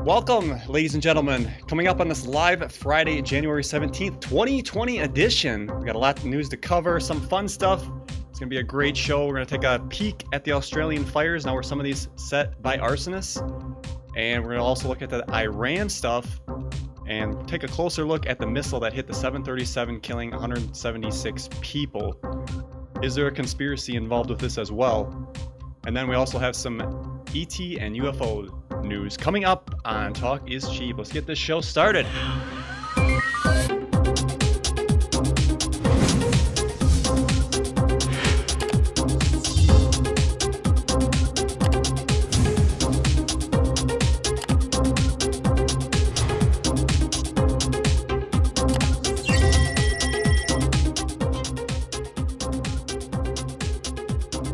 Welcome, ladies and gentlemen. Coming up on this live Friday, January 17th, 2020 edition. We got a lot of news to cover, some fun stuff. It's going to be a great show. We're going to take a peek at the Australian fires. Now, were some of these set by arsonists? And we're going to also look at the Iran stuff and take a closer look at the missile that hit the 737, killing 176 people. Is there a conspiracy involved with this as well? And then we also have some ET and UFO news coming up on Talk is Cheap. Let's get this show started.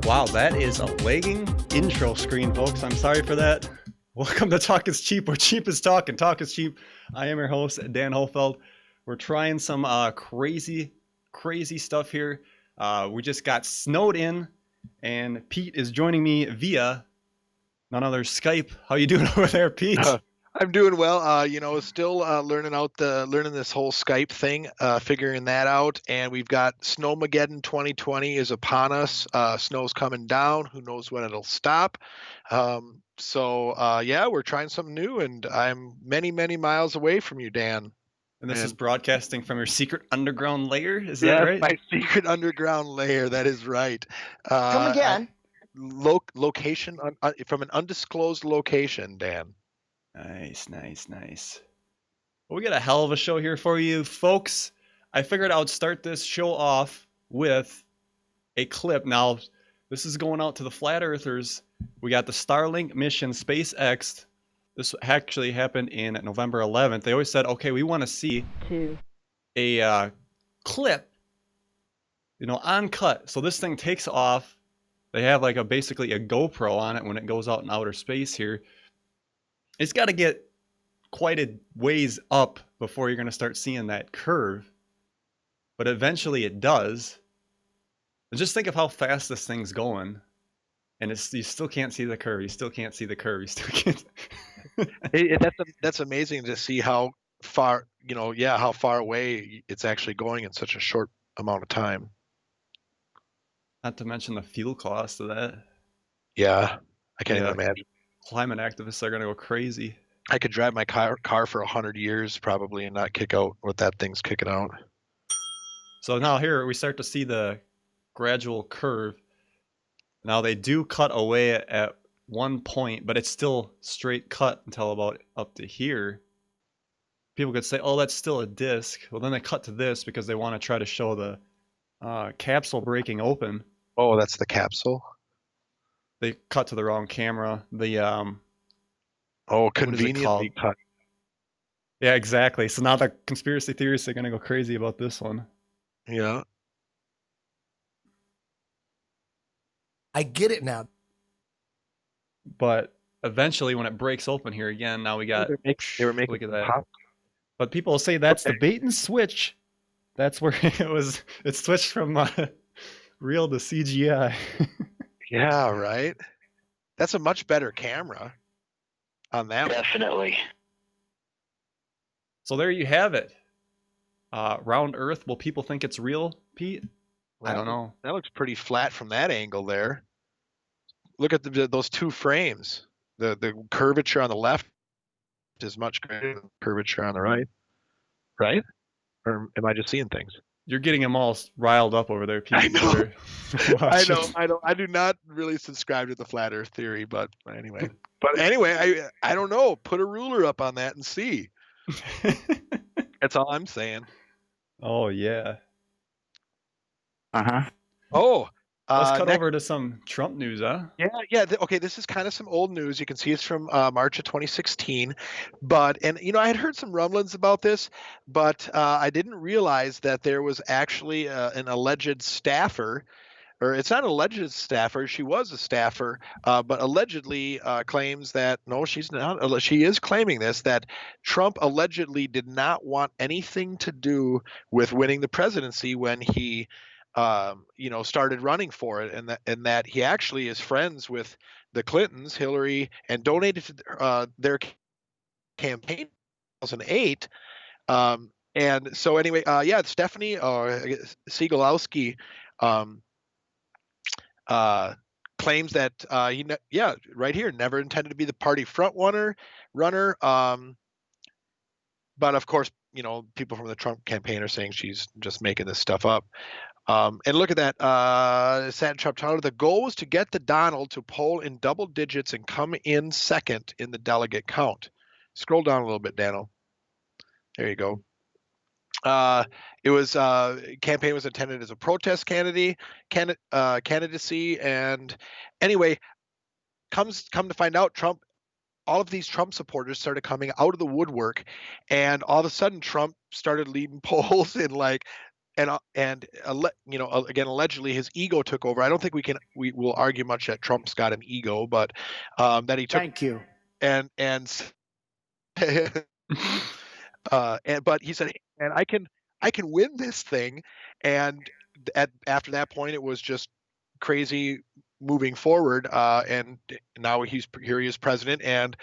Wow, that is a lagging intro screen, folks. I'm sorry for that. Welcome to Talk is Cheap, where cheap is talk and talk is cheap. I am your host, Dan Hofeld. We're trying some crazy stuff here. We just got snowed in, and Pete is joining me via none other Skype. How you doing over there, Pete? I'm doing well. Still learning this whole Skype thing, figuring that out. And we've got Snowmageddon 2020 is upon us. Snow's coming down. Who knows when it'll stop? We're trying something new, and I'm many miles away from you, Dan. And this is broadcasting from your secret underground lair. Is that right? My secret underground lair. That is right. Come again. Location from an undisclosed location, Dan. Nice. Well, we got a hell of a show here for you, folks. I figured I would start this show off with a clip. Now, this is going out to the flat earthers. We got the Starlink mission, SpaceX. This actually happened in November 11th. They always said, okay, we want to see a clip, uncut. So this thing takes off. They have basically a GoPro on it when it goes out in outer space here. It's got to get quite a ways up before you're going to start seeing that curve. But eventually it does. And just think of how fast this thing's going. And you still can't see the curve. You still can't see the curve. You still can't. That's amazing to see how far, how far away it's actually going in such a short amount of time. Not to mention the fuel cost of that. Yeah, I can't even imagine. Climate activists are going to go crazy. I could drive my car for 100 years probably and not kick out what that thing's kicking out. So now here we start to see the gradual curve. Now they do cut away at one point, but it's still straight cut until about up to here. People could say, oh, that's still a disc. Well, then they cut to this because they want to try to show the capsule breaking open. Oh, that's the capsule? They cut to the wrong camera. Conveniently cut. Yeah, exactly. So now the conspiracy theorists are going to go crazy about this one. Yeah. I get it now. But eventually when it breaks open here again, now we got... They were making look at that. pop. But people will say that's the bait and switch. That's where it switched from real to CGI. Yeah, right. That's a much better camera on that. Definitely. So there you have it. Round Earth. Will people think it's real, Pete? Well, I don't know. That looks pretty flat from that angle there. Look at those two frames. The curvature on the left is much greater than the curvature on the right. Right? Or am I just seeing things? You're getting them all riled up over there, Pete. I know. I know. I do not really subscribe to the flat Earth theory, but anyway. I don't know. Put a ruler up on that and see. That's all I'm saying. Oh yeah. Oh. Let's cut over to some Trump news, huh? Yeah. Okay, this is kind of some old news. You can see it's from March of 2016. I had heard some rumblings about this, but I didn't realize that there was actually an alleged staffer, or it's not an alleged staffer. She was a staffer, but allegedly claims that, no, she's not. She is claiming this, that Trump allegedly did not want anything to do with winning the presidency when he started running for it, and that he actually is friends with the Clintons, Hillary, and donated to their campaign 2008. And so anyway, Stephanie Siegelowski um, claims that right here, never intended to be the party front runner. But of course, people from the Trump campaign are saying she's just making this stuff up. And look at that. Satin Trump Tower. The goal was to get the Donald to poll in double digits and come in second in the delegate count. Scroll down a little bit, Daniel. There you go. It was campaign was intended as a protest candidacy, and anyway, come to find out, all of these Trump supporters started coming out of the woodwork, and all of a sudden Trump started leading polls in again, allegedly his ego took over. I don't think we will argue much that Trump's got an ego, but that he took. Thank you. And but he said, and I can win this thing. And after that point, it was just crazy moving forward. And now he is president, and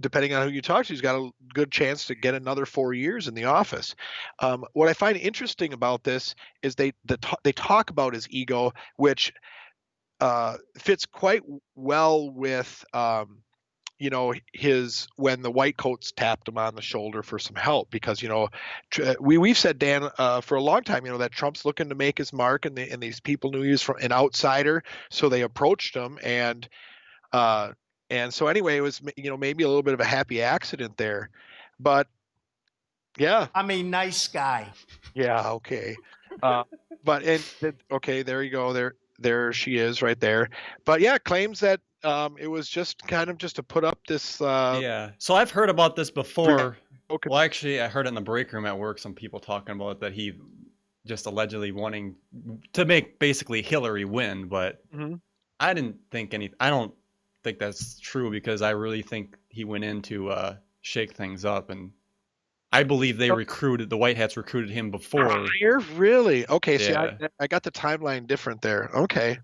depending on who you talk to, he's got a good chance to get another 4 years in the office. What I find interesting about this is they talk about his ego, which fits quite well with his, when the white coats tapped him on the shoulder for some help, because we've said, Dan, for a long time, that Trump's looking to make his mark, and these people knew he was an outsider, so they approached him, and so anyway, it was maybe a little bit of a happy accident there, but yeah, I'm a nice guy. yeah, okay, okay, there you go, there she is right there, but yeah, claims that it was just kind of just to put up this. Yeah. So I've heard about this before. Well, actually, I heard it in the break room at work. Some people talking about that he just allegedly wanting to make basically Hillary win, but I don't think that's true, because I really think he went in to shake things up, and I believe the White Hats recruited him before. Really? Okay. Yeah. See, I got the timeline different there. Okay.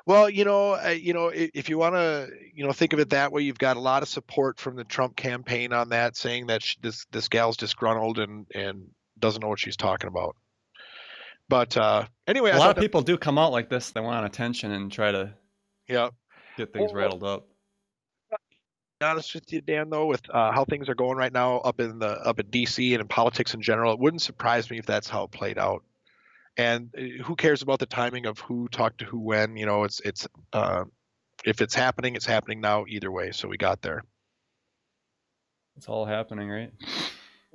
Well, if you want to, think of it that way, you've got a lot of support from the Trump campaign on that, saying that this gal's disgruntled and doesn't know what she's talking about. But anyway, a lot of people do come out like this. They want attention and try to get things rattled up. To be honest with you, Dan, though, with how things are going right now up in DC and in politics in general, it wouldn't surprise me if that's how it played out. And who cares about the timing of who talked to who when? It's if it's happening, it's happening now either way. So we got there. It's all happening, right?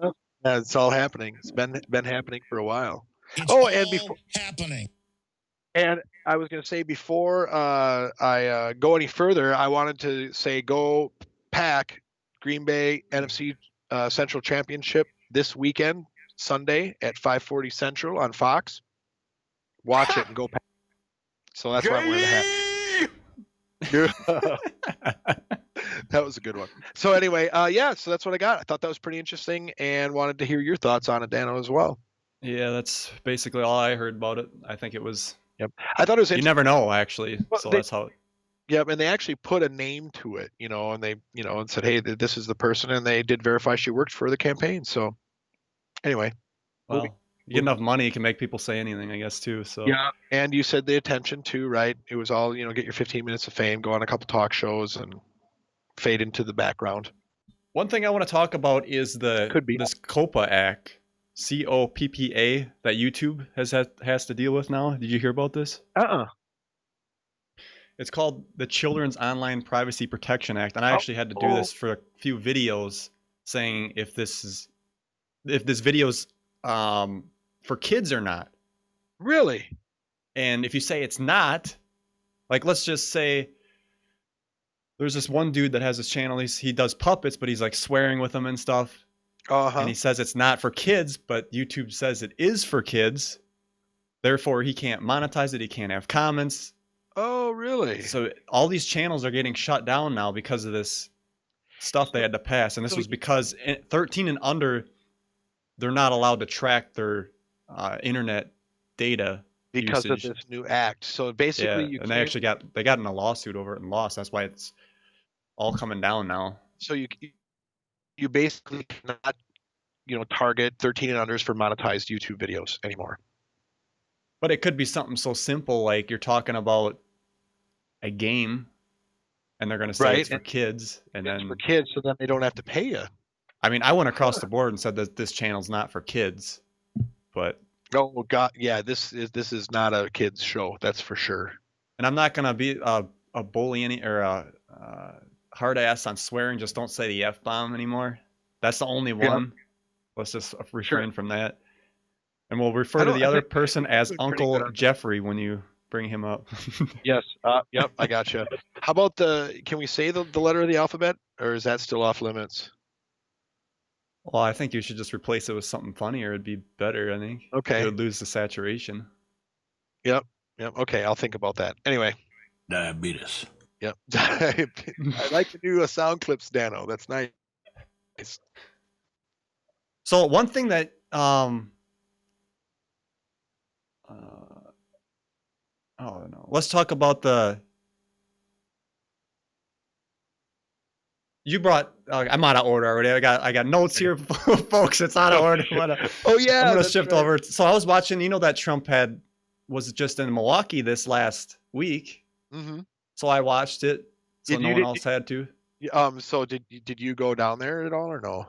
Yeah, it's all happening. It's been happening for a while. Happening. And I was going to say, before I go any further, I wanted to say, go Pack, Green Bay NFC Central Championship this weekend, Sunday at 5:40 Central on Fox. Watch it and go Pack. So that's why I'm wearing the hat. That was a good one. So anyway, so that's what I got. I thought that was pretty interesting and wanted to hear your thoughts on it, Dano, as well. Yeah, that's basically all I heard about it. I think it was. Yep. I thought it was. You never know, actually. Well, so that's how. Yep, and they actually put a name to it, and they, and said, hey, this is the person, and they did verify she worked for the campaign. So anyway. Well, you get enough money, you can make people say anything, I guess, too. So yeah, and you said the attention too, right? It was all, get your 15 minutes of fame, go on a couple talk shows, and fade into the background. One thing I want to talk about is this COPPA Act, COPPA, that YouTube has to deal with now. Did you hear about this? It's called the Children's Online Privacy Protection Act, and I actually had to do this for a few videos, saying if this video's for kids or not. Really? And if you say it's not, like, let's just say there's this one dude that has this channel. He does puppets, but he's like swearing with them and stuff. And he says it's not for kids, but YouTube says it is for kids. Therefore, he can't monetize it. He can't have comments. Oh, really? So all these channels are getting shut down now because of this stuff they had to pass. And this was because 13 and under, they're not allowed to track their internet data because usage. Of this new act. So basically, and they got in a lawsuit over it and lost. That's why it's all coming down now. So you you basically cannot, target 13 and unders for monetized YouTube videos anymore. But it could be something so simple like you're talking about a game and they're going to say Right. it's for kids, and It's then for kids, so then they don't have to pay you. I mean, I went across the board and said that this channel's not for kids, but Oh God, yeah, this is not a kids show, that's for sure. and I'm not going to be a bully or a hard ass on swearing. Just don't say the F-bomb anymore. That's the only one. Let's just refrain from that. And we'll refer to the other person as Uncle Jeffrey when you bring him up. Yes. Yep. I gotcha. How about can we say the letter of the alphabet, or is that still off limits? Well, I think you should just replace it with something funnier. It'd be better, I think. Okay. It would lose the saturation. Yep. Okay. I'll think about that. Anyway. Diabetes. Yep. I like to do sound clips, Dano. That's nice. So one thing that let's talk about you brought I'm out of order already. I got notes here, folks. It's out of order. Oh yeah. I'm gonna shift over. So I was watching, that Trump was just in Milwaukee this last week. Mm-hmm. So I watched it. So no one else had to. So did you go down there at all or no?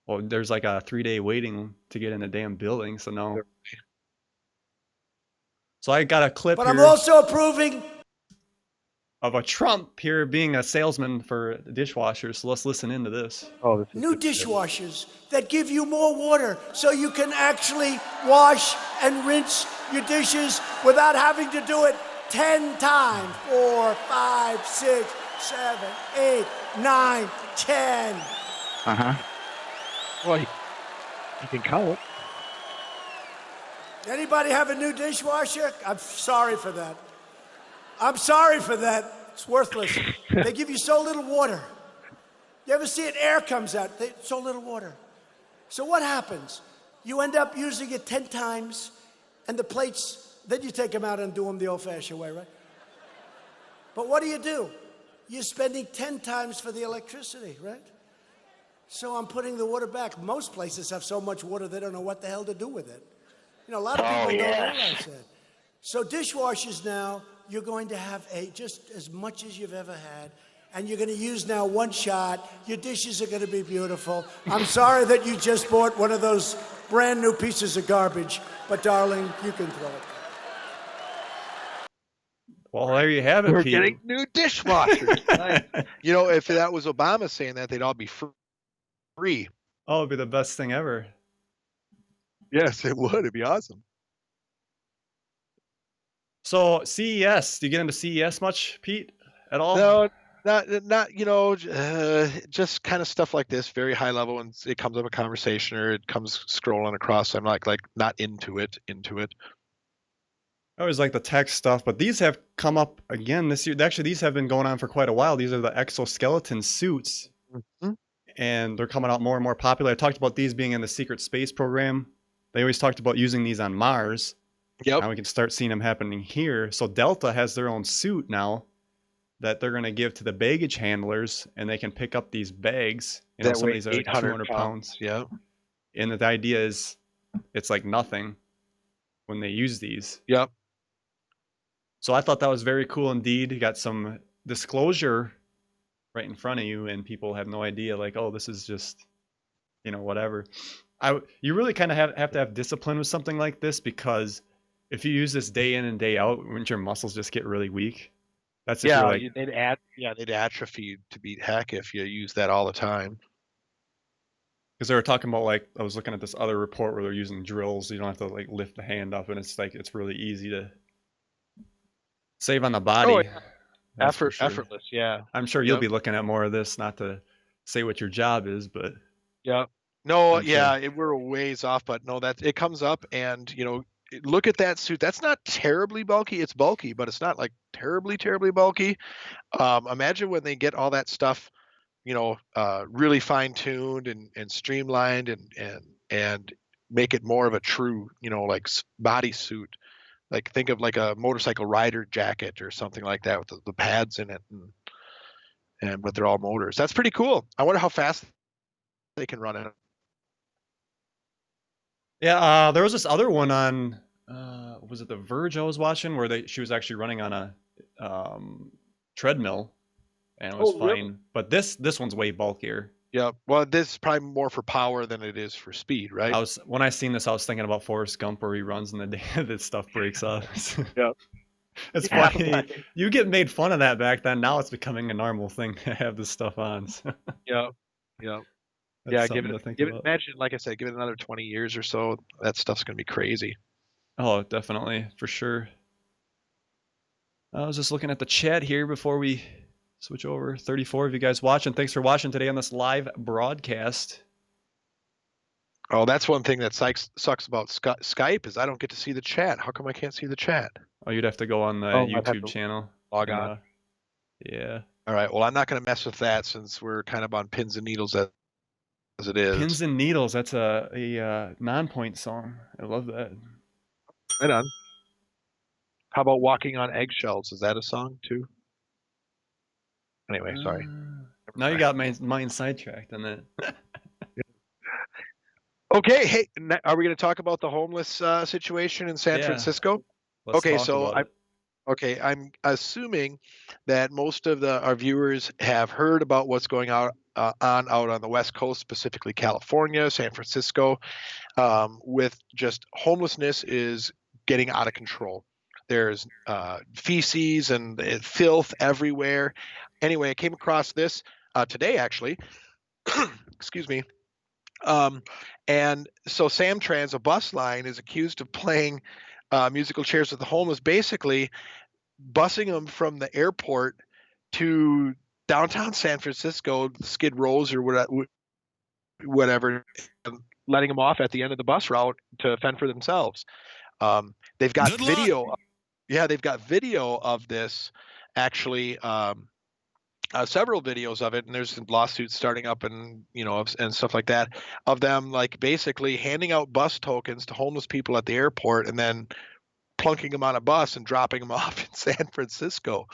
Well, there's like a 3-day waiting to get in the damn building, so no. So I got a clip But I'm also approving of a Trump here being a salesman for dishwashers. So let's listen into this. Oh, this is new dishwashers that give you more water so you can actually wash and rinse your dishes without having to do it 10 times. 4, 5, 6, 7, 8, 9, 10. Uh-huh. Well, you can count. Anybody have a new dishwasher? I'm sorry for that. I'm sorry for that. It's worthless. They give you so little water. You ever see it? Air comes out. So little water. So what happens? You end up using it 10 times, and the plates, then you take them out and do them the old-fashioned way, right? But what do? You're spending 10 times for the electricity, right? So I'm putting the water back. Most places have so much water they don't know what the hell to do with it. A lot of people don't realize that. So dishwashers now, you're going to have just as much as you've ever had, and you're going to use now one shot. Your dishes are going to be beautiful. I'm sorry that you just bought one of those brand new pieces of garbage, but darling, you can throw it. Well, there you have it, We're Pete. getting new dishwashers. Nice. If that was Obama saying that, they'd all be free. Oh, it'd be the best thing ever. Yes, it would. It'd be awesome. So CES, do you get into CES much, Pete, at all? No, not just kind of stuff like this, very high level, and it comes up a conversation or it comes scrolling across. I'm like not into it. I always like the tech stuff, but these have come up again this year. Actually, these have been going on for quite a while. These are the exoskeleton suits, and they're coming out more and more popular. I talked about these being in the secret space program. They always talked about using these on Mars. Yep. Now we can start seeing them happening here. So Delta has their own suit now that they're going to give to the baggage handlers, and they can pick up these bags. Some of these are like 200 pounds. Yeah. And the idea is it's like nothing when they use these. Yep. So I thought that was very cool indeed. You got some disclosure right in front of you, and people have no idea, like, oh, this is just, whatever. You really kind of have to have discipline with something like this, because if you use this day in and day out, wouldn't your muscles just get really weak? That's if you're like, they'd atrophy to beat heck if you use that all the time. Because they were talking about, like, I was looking at this other report where they're using drills. You don't have to like lift the hand up, and it's like it's really easy to save on the body. Oh, yeah. Effortless, yeah. I'm sure you'll be looking at more of this, not to say what your job is, but no, we're a ways off, but no, that it comes up, and look at that suit. That's not terribly bulky. It's bulky, but it's not like terribly bulky. Imagine when they get all that stuff, really fine tuned and streamlined and make it more of a true, like body suit. Like think of like a motorcycle rider jacket or something like that with the pads in it, but they're all motors. That's pretty cool. I wonder how fast they can run it. Yeah, there was this other one on, was it The Verge I was watching, where she was actually running on a treadmill, and it was Oh, really? fine. But this one's way bulkier. Yeah. Well, this is probably more for power than it is for speed, right? When I seen this, I was thinking about Forrest Gump, where he runs and the day that stuff breaks up. Yeah. It's Yeah, funny. You get made fun of that back then. Now it's becoming a normal thing to have this stuff on. So Yeah. Yeah. that's Yeah. something to think about. Imagine, like I said, give it another 20 years or so. That stuff's going to be crazy. Oh, definitely, for sure. I was just looking at the chat here before we switch over. 34 of you guys watching. Thanks for watching today on this live broadcast. Oh, that's one thing that sucks about Skype is I don't get to see the chat. How come I can't see the chat? Oh, you'd have to go on the I'd have YouTube to channel. log on. Yeah. All right. Well, I'm not going to mess with that since we're kind of on pins and needles as it is. Pins and Needles. That's a non-point song. I love that. Right on. How about Walking on Eggshells? Is that a song too? Anyway, sorry. Now you got my mind sidetracked on that. Okay. Hey, are we going to talk about the homeless situation in San Yeah. Francisco? Let's Okay, talk so about it. Okay, I'm assuming that most of our viewers have heard about what's going out on the West Coast, specifically California, San Francisco, with just homelessness is getting out of control. There's feces and filth everywhere. Anyway, I came across this today, actually. Excuse me. And so Samtrans, a bus line, is accused of playing musical chairs with the homeless, basically busing them from the airport to downtown San Francisco, Skid Rows or whatever, and letting them off at the end of the bus route to fend for themselves. They've got Good video. luck. Yeah, they've got video of this, actually. Several videos of it, and there's lawsuits starting up and and stuff like that, of them like basically handing out bus tokens to homeless people at the airport and then plunking them on a bus and dropping them off in San Francisco.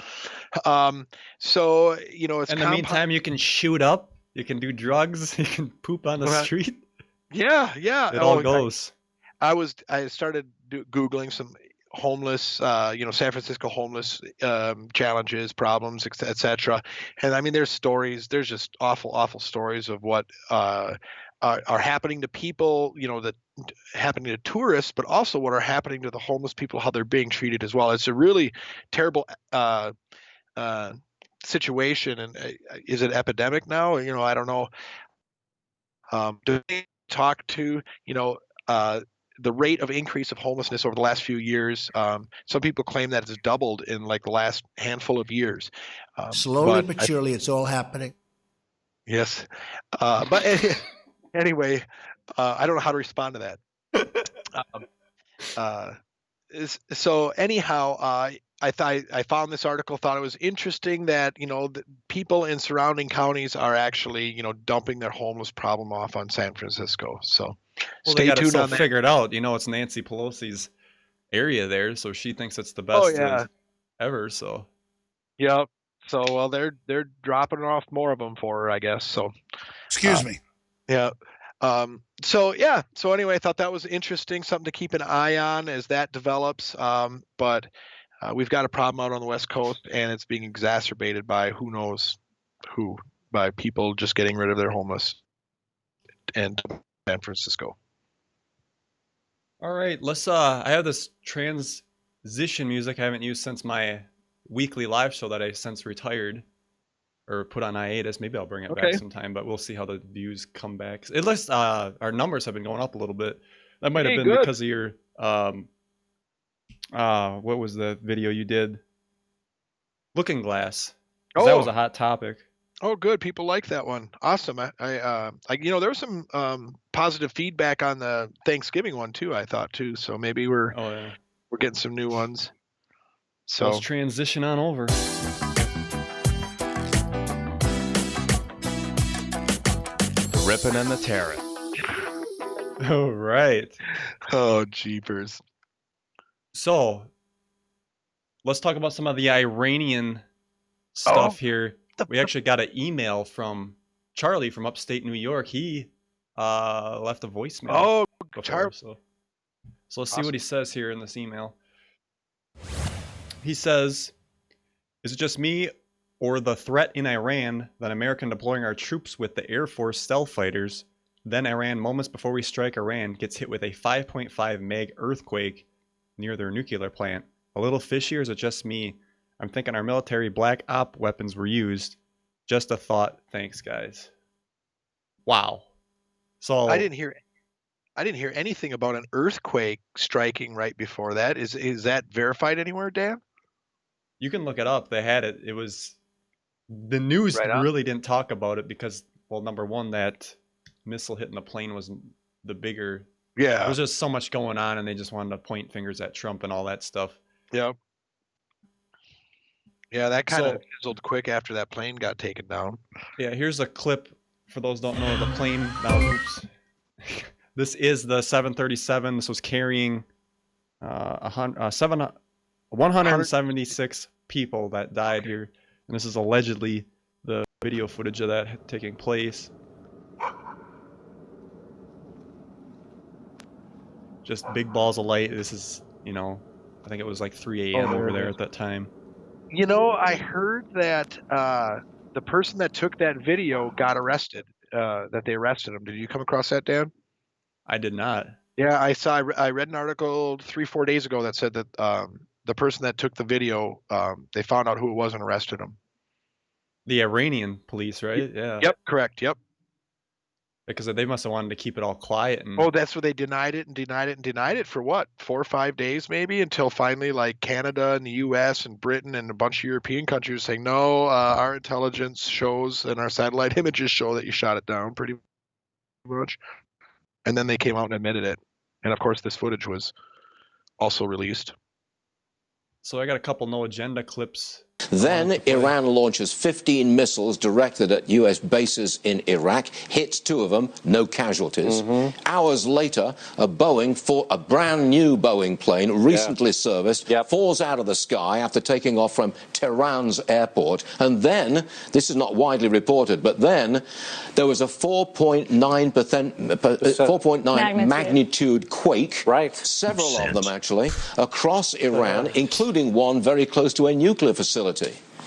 So it's in the meantime, you can shoot up, you can do drugs, you can poop on the street. Yeah. It all goes. I started Googling some homeless, San Francisco homeless challenges, problems, etc. And I mean, there's just awful stories of what are happening to people, that happening to tourists, but also what are happening to the homeless people, how they're being treated as well. It's a really terrible situation. And is it epidemic now? I don't know. Do they talk to, the rate of increase of homelessness over the last few years? Some people claim that it's doubled in like the last handful of years. Slowly but surely, it's all happening. Yes. But anyway, I don't know how to respond to that. So anyhow, I found this article, thought it was interesting that, the people in surrounding counties are actually, dumping their homeless problem off on San Francisco. So They got it so figured out. It's Nancy Pelosi's area there, so she thinks it's the best ever. So yep. So well, they're dropping off more of them for her, I guess. So excuse me. Yeah. So anyway, I thought that was interesting, something to keep an eye on as that develops. But we've got a problem out on the West Coast, and it's being exacerbated by who knows who, by people just getting rid of their homeless in San Francisco. All right, let's I have this transition music I haven't used since my weekly live show that I since retired or put on hiatus. Maybe I'll bring it back sometime, but we'll see how the views come back. At least our numbers have been going up a little bit. That might have been because of your what was the video you did? Looking Glass. That was a hot topic. Oh, good. People like that one. Awesome. I there was some positive feedback on the Thanksgiving one too, I thought too. So maybe we're getting some new ones. So let's transition on over. The ripping and the tearing. All right. Oh, jeepers. So let's talk about some of the Iranian stuff here. We actually got an email from Charlie from upstate New York, he left a voicemail. Oh, before, so let's see what he says here in this email. He says, "Is it just me or the threat in Iran that American deploying our troops with the Air Force stealth fighters? Then Iran, moments before we strike Iran, gets hit with a 5.5 meg earthquake near their nuclear plant. A little fishy, or is it just me? I'm thinking our military black op weapons were used. Just a thought. Thanks, guys." Wow. So I didn't hear anything about an earthquake striking right before that. Is that verified anywhere, Dan? you can look it up. They had it. It was the news really didn't talk about it because, well, number one, that missile hitting the plane was the bigger. Yeah. There was just so much going on, and they just wanted to point fingers at Trump and all that stuff. Yep. Yeah, that kind of fizzled quick after that plane got taken down. Yeah, here's a clip for those who don't know the plane. Now, oops. This is the 737. This was carrying 176 people that died here. And this is allegedly the video footage of that taking place. Just big balls of light. This is, I think it was like 3 a.m. over there at that time. I heard that the person that took that video got arrested, that they arrested him. Did you come across that, Dan? I did not. Yeah, I read an article 3-4 days ago that said that the person that took the video, they found out who it was and arrested him. The Iranian police, right? Yeah. Yep, correct. Yep. Because they must have wanted to keep it all quiet. And that's what they denied it for what, 4 or 5 days maybe, until finally like Canada and the U.S. and Britain and a bunch of European countries saying, no, our intelligence shows and our satellite images show that you shot it down pretty much. And then they came out and admitted it. And of course, this footage was also released. So I got a couple no agenda clips. Then Iran launches 15 missiles directed at U.S. bases in Iraq, hits 2 of them, no casualties. Hours later, a brand new Boeing plane, recently serviced, falls out of the sky after taking off from Tehran's airport. And then, this is not widely reported, but then there was a 4.9 magnitude quake, several of them actually, across Iran, including one very close to a nuclear facility.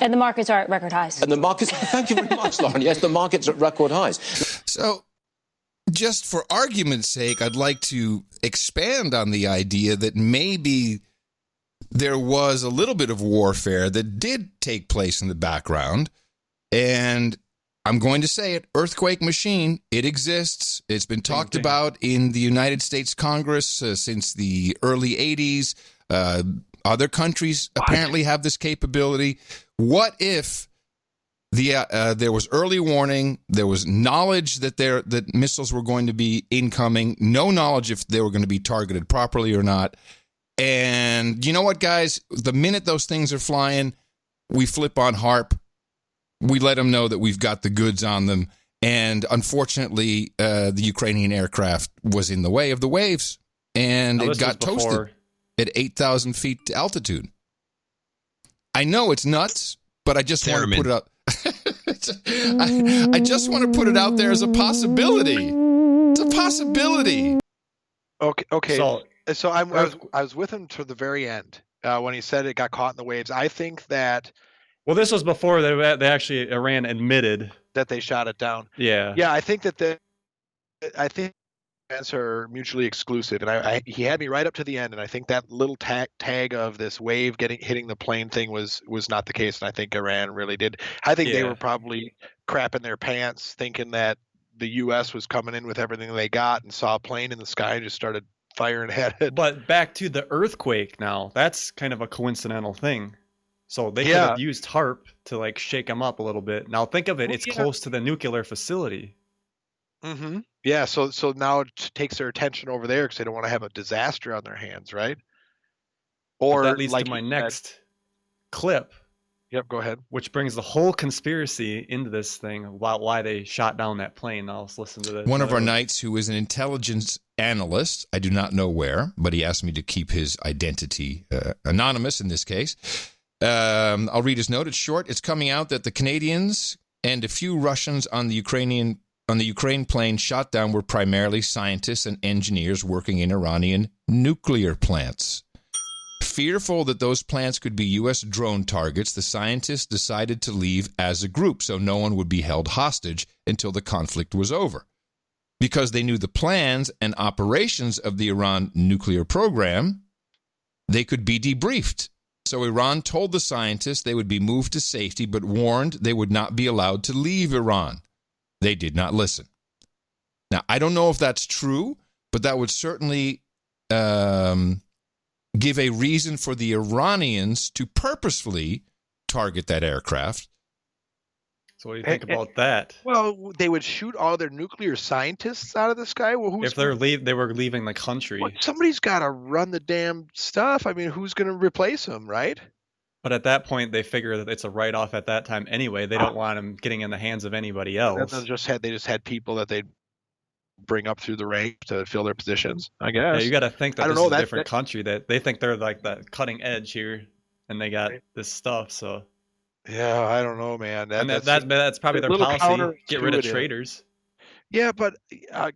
And the markets are at record highs. And the markets, thank you very much, Lauren. Yes, the markets are at record highs. So, just for argument's sake, I'd like to expand on the idea that maybe there was a little bit of warfare that did take place in the background. And I'm going to say it, earthquake machine, it exists. It's been talked about in the United States Congress since the early 80s. Other countries apparently have this capability. What if there was early warning, there was knowledge that missiles were going to be incoming, no knowledge if they were going to be targeted properly or not, and you know what, guys? The minute those things are flying, we flip on HARP. We let them know that we've got the goods on them, and unfortunately, the Ukrainian aircraft was in the way of the waves, and it got toasted at 8,000 feet altitude. I know it's nuts, but I just want to put it up. I just want to put it out there as a possibility. It's a possibility. Okay. So I was with him to the very end when he said it got caught in the waves. I think that. Well, this was before they actually Iran admitted that they shot it down. Yeah. Yeah, I think that events are mutually exclusive, and he had me right up to the end, and I think that little tag of this wave hitting the plane thing was not the case, and I think Iran really did. I think they were probably crapping their pants, thinking that the U.S. was coming in with everything they got, and saw a plane in the sky and just started firing at it. But back to the earthquake now, that's kind of a coincidental thing. So they could have used HARP to like shake them up a little bit. Now think of it, it's close to the nuclear facility. Mm-hmm. Yeah, so now it takes their attention over there because they don't want to have a disaster on their hands, right? Or that leads to my next clip. Yep, go ahead. Which brings the whole conspiracy into this thing about why they shot down that plane. Now let's listen to this. One of our knights, who is an intelligence analyst, I do not know where, but he asked me to keep his identity anonymous in this case. I'll read his note. It's short. It's coming out that the Canadians and a few Russians on the Ukraine plane shot down were primarily scientists and engineers working in Iranian nuclear plants. Fearful that those plants could be U.S. drone targets, the scientists decided to leave as a group so no one would be held hostage until the conflict was over. Because they knew the plans and operations of the Iran nuclear program, they could be debriefed. So Iran told the scientists they would be moved to safety, but warned they would not be allowed to leave Iran. They did not listen. Now, I don't know if that's true, but that would certainly give a reason for the Iranians to purposefully target that aircraft. So what do you think about that? Well, they would shoot all their nuclear scientists out of the sky. Well, If they were leaving the country. Well, somebody's got to run the damn stuff. I mean, who's going to replace them, right? But at that point, they figure that it's a write-off at that time anyway. They don't want them getting in the hands of anybody else. They just had people that they'd bring up through the ranks to fill their positions, I guess. Yeah, you got to think that this is a different country. That they think they're like the cutting edge here, and they got this stuff. So. Yeah, I don't know, man. That's probably their policy. Get rid of traitors. Yeah, but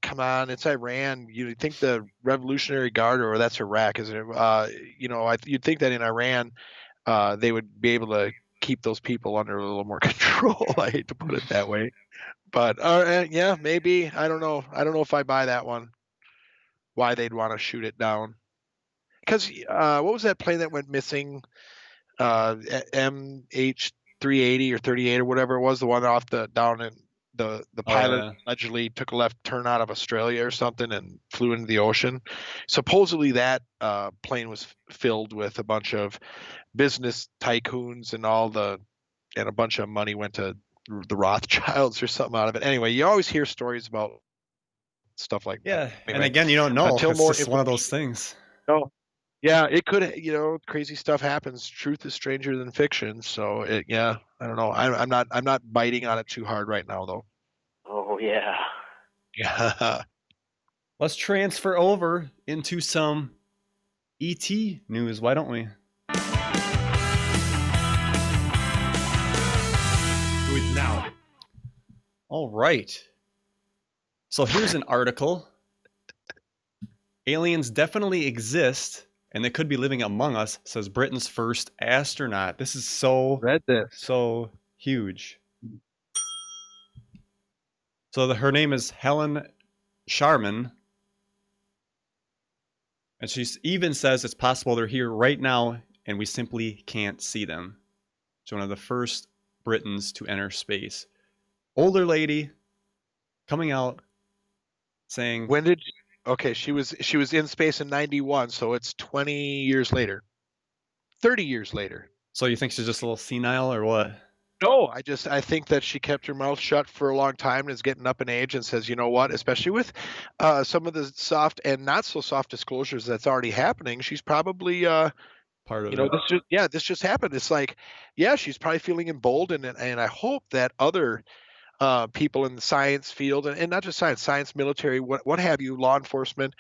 come on, it's Iran. You think the Revolutionary Guard, or that's Iraq, isn't it? You'd think that in Iran, they would be able to keep those people under a little more control. I hate to put it that way, but yeah, maybe. I don't know. I don't know if I buy that one. Why they'd want to shoot it down? Because what was that plane that went missing? MH380 or 38 or whatever it was, the one down in the pilot allegedly took a left turn out of Australia or something and flew into the ocean. Supposedly that plane was filled with a bunch of business tycoons and a bunch of money went to the Rothschilds or something out of it. Anyway, you always hear stories about stuff like that. Yeah, anyway, and again, you don't know. It's just one of those things. No. Yeah, it could, crazy stuff happens. Truth is stranger than fiction. So I don't know. I'm not biting on it too hard right now, though. Oh yeah. Yeah. Let's transfer over into some ET news. Why don't we? Do it now. All right. So here's an article. Aliens definitely exist. And they could be living among us, says Britain's first astronaut. This is so huge. So her name is Helen Sharman. And she even says it's possible they're here right now and we simply can't see them. She's one of the first Britons to enter space. Older lady coming out saying... When did... Okay, she was in space in 91, so it's 20 years later. 30 years later. So you think she's just a little senile or what? No, I think that she kept her mouth shut for a long time and is getting up in age and says, you know what, especially with some of the soft and not so soft disclosures that's already happening, she's probably part of it. This just happened. It's like, yeah, she's probably feeling emboldened, and I hope that other people in the science field, and not just science, military, what have you, law enforcement,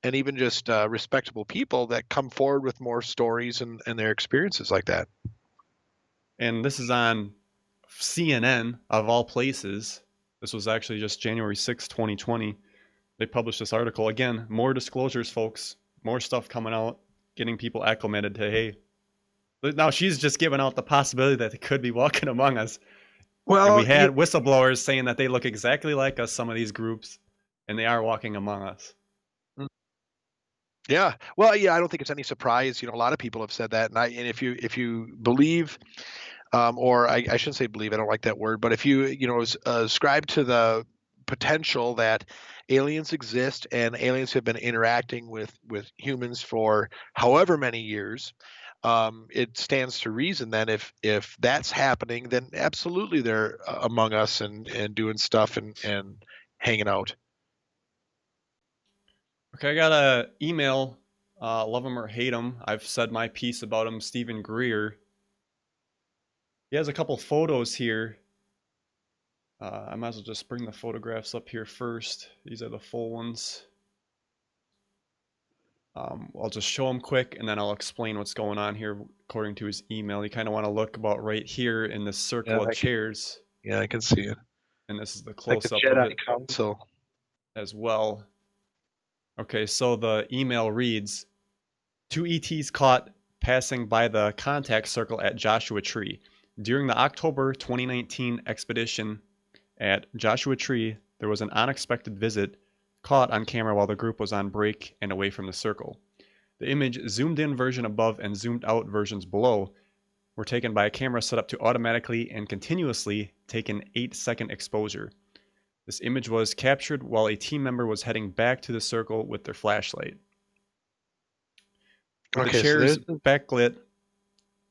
and even just respectable people that come forward with more stories and their experiences like that. And this is on CNN, of all places. This was actually just January 6, 2020. They published this article. Again, more disclosures, folks. More stuff coming out, getting people acclimated to, hey. Now she's just giving out the possibility that they could be walking among us. Well, and we had whistleblowers saying that they look exactly like us, some of these groups, and they are walking among us. Yeah. Well, yeah, I don't think it's any surprise. A lot of people have said that. And if you believe, or I shouldn't say believe, I don't like that word, but if you ascribe to the potential that aliens exist and aliens have been interacting with humans for however many years, it stands to reason then if that's happening, then absolutely they're among us and doing stuff and hanging out. Okay, I got an email. Love him or hate him. I've said my piece about him, Stephen Greer. He has a couple photos here. I might as well just bring the photographs up here first. These are the full ones. I'll just show him quick, and then I'll explain what's going on here according to his email. You kind of want to look about right here in this circle of chairs. Yeah, I can see it. And this is the Like the close-up of Jedi it Council. as well. Okay, so the email reads, 2 ETs caught passing by the contact circle at Joshua Tree. During the October 2019 expedition at Joshua Tree, there was an unexpected visit caught on camera while the group was on break and away from the circle. The image zoomed in version above and zoomed out versions below were taken by a camera set up to automatically and continuously take an 8-second exposure. This image was captured while a team member was heading back to the circle with their flashlight. With the chairs backlit,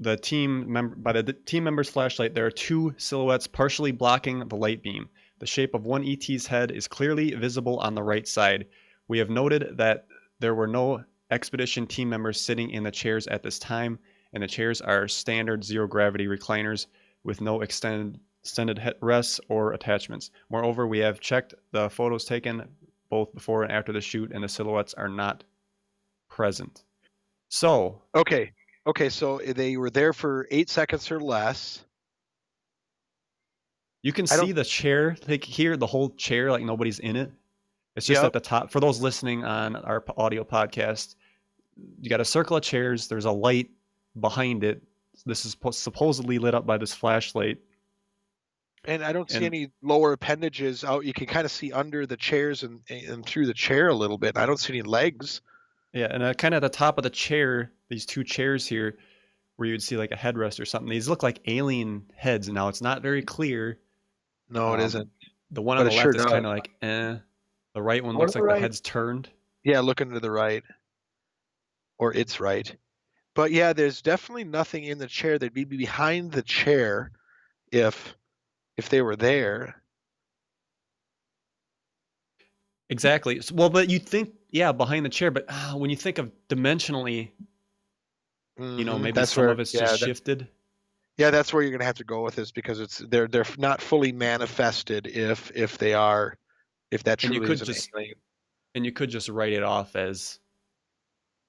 by the team member's flashlight, there are 2 silhouettes partially blocking the light beam. The shape of one ET's head is clearly visible on the right side. We have noted that there were no expedition team members sitting in the chairs at this time, and the chairs are standard zero-gravity recliners with no extended headrests or attachments. Moreover, we have checked the photos taken both before and after the shoot, and the silhouettes are not present. So... Okay, so they were there for 8 seconds or less. You can see the chair, like here, the whole chair, like nobody's in it. It's just at the top. For those listening on our audio podcast, you got a circle of chairs. There's a light behind it. This is supposedly lit up by this flashlight. And I don't see any lower appendages out. You can kind of see under the chairs and through the chair a little bit. I don't see any legs. Yeah, and kind of at the top of the chair, these 2 chairs here, where you'd see like a headrest or something. These look like alien heads. Now, it's not very clear. No, it isn't. The one on the left is kind of like, eh. The right one looks like the head's turned. Yeah, looking to the right. Or it's right. But yeah, there's definitely nothing in the chair. They'd be behind the chair if they were there. Exactly. Well, but you'd think, yeah, behind the chair. But when you think of dimensionally, you know, maybe some of it's just shifted. Yeah, that's where you're going to have to go with this, because they're not fully manifested if that truly is an alien. And you could just write it off as,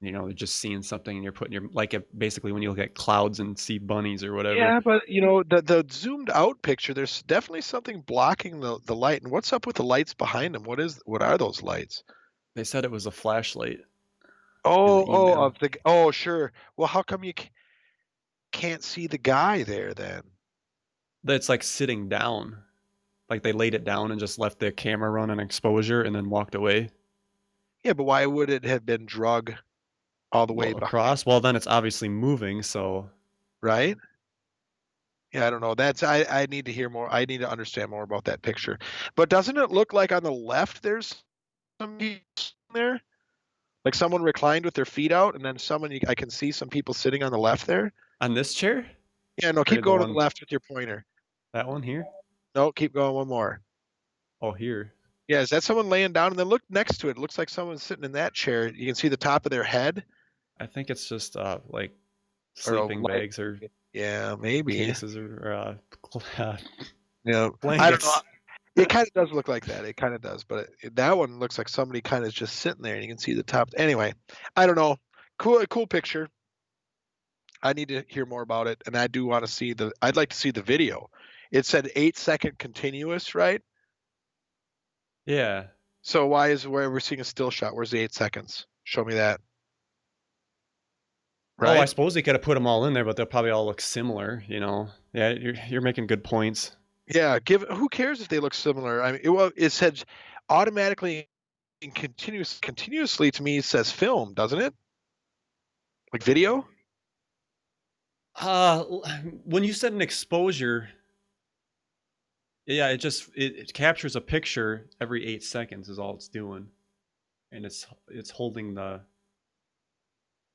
you know, just seeing something and you're putting basically when you look at clouds and see bunnies or whatever. Yeah, but you know, the zoomed out picture, there's definitely something blocking the light. And what's up with the lights behind them? What are those lights? They said it was a flashlight. Oh, sure. Well, how come you can't see the guy there then? That's like sitting down. Like they laid it down and just left the camera run on exposure and then walked away. Yeah, but why would it have been drug all the way across? Well, then it's obviously moving, so... Right? Yeah, I don't know. I need to hear more. I need to understand more about that picture. But doesn't it look like on the left there's some people there? Like someone reclined with their feet out, and then I can see some people sitting on the left there. On this chair? Yeah, no, keep going to the left with your pointer. That one here? No, keep going one more. Oh, here. Yeah, is that someone laying down? And then look next to it. It looks like someone's sitting in that chair. You can see the top of their head. I think it's just like sleeping bags or maybe cases or blankets. I don't know. It kind of does look like that. It kind of does, but that one looks like somebody kind of just sitting there, and you can see the top. Anyway, I don't know. Cool picture. I need to hear more about it, and I do want to see I'd like to see the video. It said 8-second continuous, right? Yeah. So where we're seeing a still shot? Where's the 8 seconds? Show me that. Right? Oh, I suppose they could have put them all in there, but they'll probably all look similar, you know. Yeah, you're making good points. Yeah, who cares if they look similar? I mean, it said automatically and continuously to me. It says film, doesn't it? Like video. When you said an exposure, yeah, it captures a picture every 8 seconds is all it's doing, and it's holding the.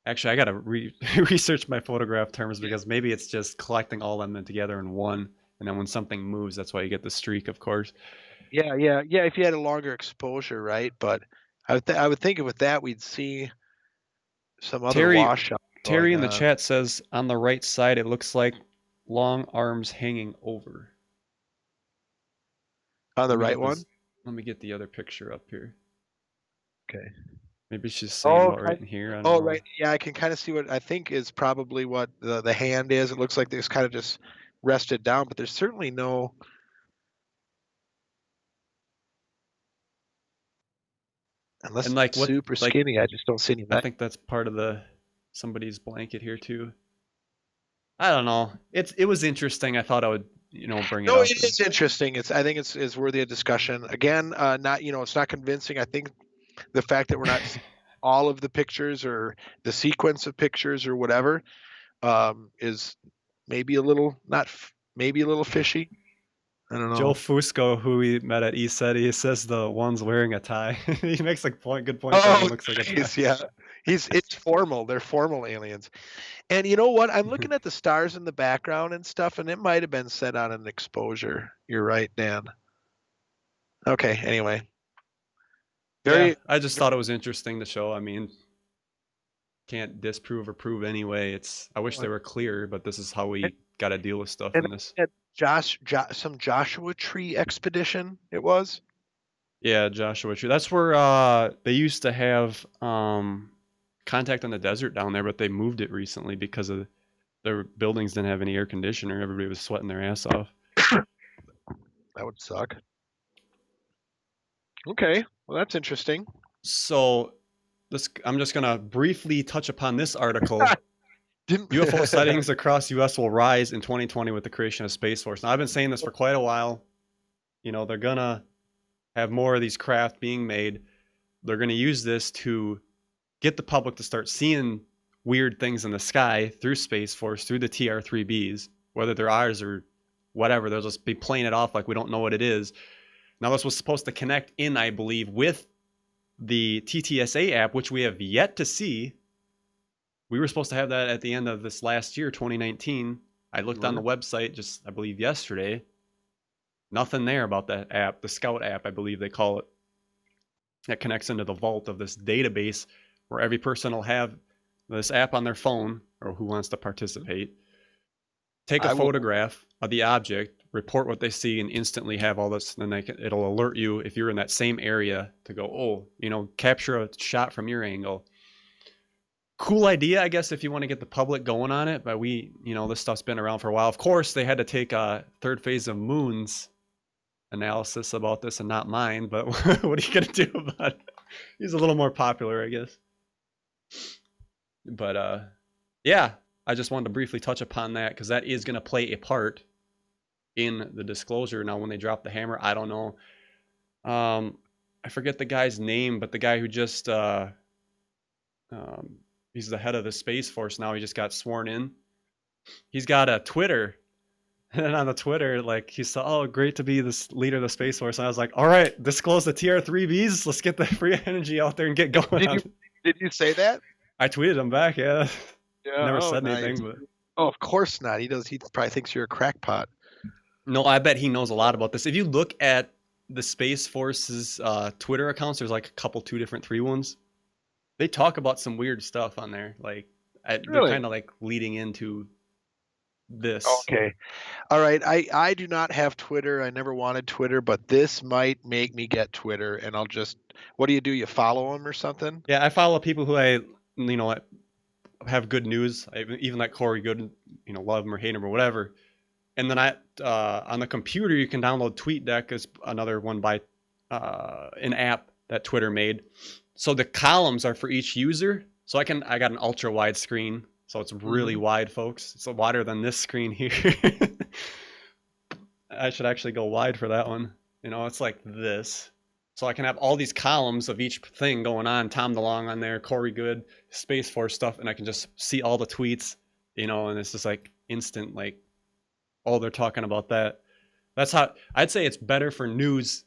Actually, I gotta research my photograph terms, because maybe it's just collecting all of them together in one. And then when something moves, that's why you get the streak, of course. Yeah. If you had a longer exposure, right? But I would think with that we'd see some other washout. Terry in the chat says on the right side it looks like long arms hanging over. On the right one? Let me get the other picture up here. Okay. Maybe she's saying about right in here. I don't know. Right. Yeah, I can kind of see what I think is probably what the hand is. It looks like it's kind of just rested down, but there's certainly no Unless And like it's what, super like, skinny, I just don't see any. I think that's part of the somebody's blanket here too. I don't know. It was interesting. I thought I would, bring it No, up. it is interesting. I think it's worthy of discussion. Again, not it's not convincing. I think the fact that we're not seeing all of the pictures or the sequence of pictures or whatever is maybe a little maybe a little fishy. I don't Joe know. Fusco, who we met at ESETI, he says the one's wearing a tie. He makes a good point that Oh, one looks like a tie. geez, yeah. It's formal. They're formal aliens. And you know what? I'm looking at the stars in the background and stuff, and it might have been set on an exposure. You're right, Dan. Okay. Anyway, Yeah, very. I just thought it was interesting to show. I mean, can't disprove or prove anyway. I wish they were clear, but this is how we got to deal with stuff And in this. some Joshua Tree expedition. It was. Yeah, Joshua Tree. That's where they used to have contact on the desert down there, but they moved it recently because of their buildings didn't have any air conditioner. Everybody was sweating their ass off. That would suck. Okay, well that's interesting. So I'm just gonna briefly touch upon this article. UFO sightings across U.S. will rise in 2020 with the creation of Space Force. Now I've been saying this for quite a while. They're gonna have more of these craft being made. They're gonna use this to get the public to start seeing weird things in the sky through Space Force, through the TR-3Bs, whether they're ours or whatever. They'll just be playing it off like we don't know what it is. Now this was supposed to connect in, I believe, with the TTSA app, which we have yet to see. We were supposed to have that at the end of this last year, 2019. I looked on the website just, I believe, yesterday. Nothing there about that app, the Scout app, I believe they call it. That connects into the vault of this database where every person will have this app on their phone, or who wants to participate. Take a photograph of the object, report what they see, and instantly have all this. And then it'll alert you if you're in that same area to go, capture a shot from your angle. Cool idea, I guess, if you want to get the public going on it. But this stuff's been around for a while. Of course, they had to take a third phase of Moon's analysis about this and not mine. But what are you going to do about it? He's a little more popular, I guess. But yeah, I just wanted to briefly touch upon that because that is going to play a part in the disclosure. Now, when they drop the hammer, I don't know. I forget the guy's name, but the guy who just he's the head of the Space Force now. He just got sworn in. He's got a Twitter. And on the Twitter, like, he said, "Oh, great to be this leader of the Space Force." And I was like, "All right, disclose the TR-3Bs. Let's get the free energy out there and get going." Did you say that? I tweeted him back, yeah. Yeah. Never said anything, but Oh, of course not. He does. He probably thinks you're a crackpot. no, I bet he knows a lot about this. If you look at the Space Force's Twitter accounts, there's like a couple, 2 different 3 ones. They talk about some weird stuff on there. Like, they're kind of like leading into this. Okay. All right. I do not have Twitter. I never wanted Twitter, but this might make me get Twitter. And I'll just, what do? You follow them or something? Yeah, I follow people who I have good news. I even like Corey Good, love him or hate him or whatever. And then on the computer, you can download TweetDeck as another one by an app that Twitter made. So the columns are for each user. So I got an ultra wide screen. So it's really wide, folks. It's wider than this screen here. I should actually go wide for that one. It's like this. So I can have all these columns of each thing going on. Tom DeLonge on there, Corey Good, Space Force stuff, and I can just see all the tweets, and it's just like instant, like, oh, they're talking about that. That's how I'd say it's better for news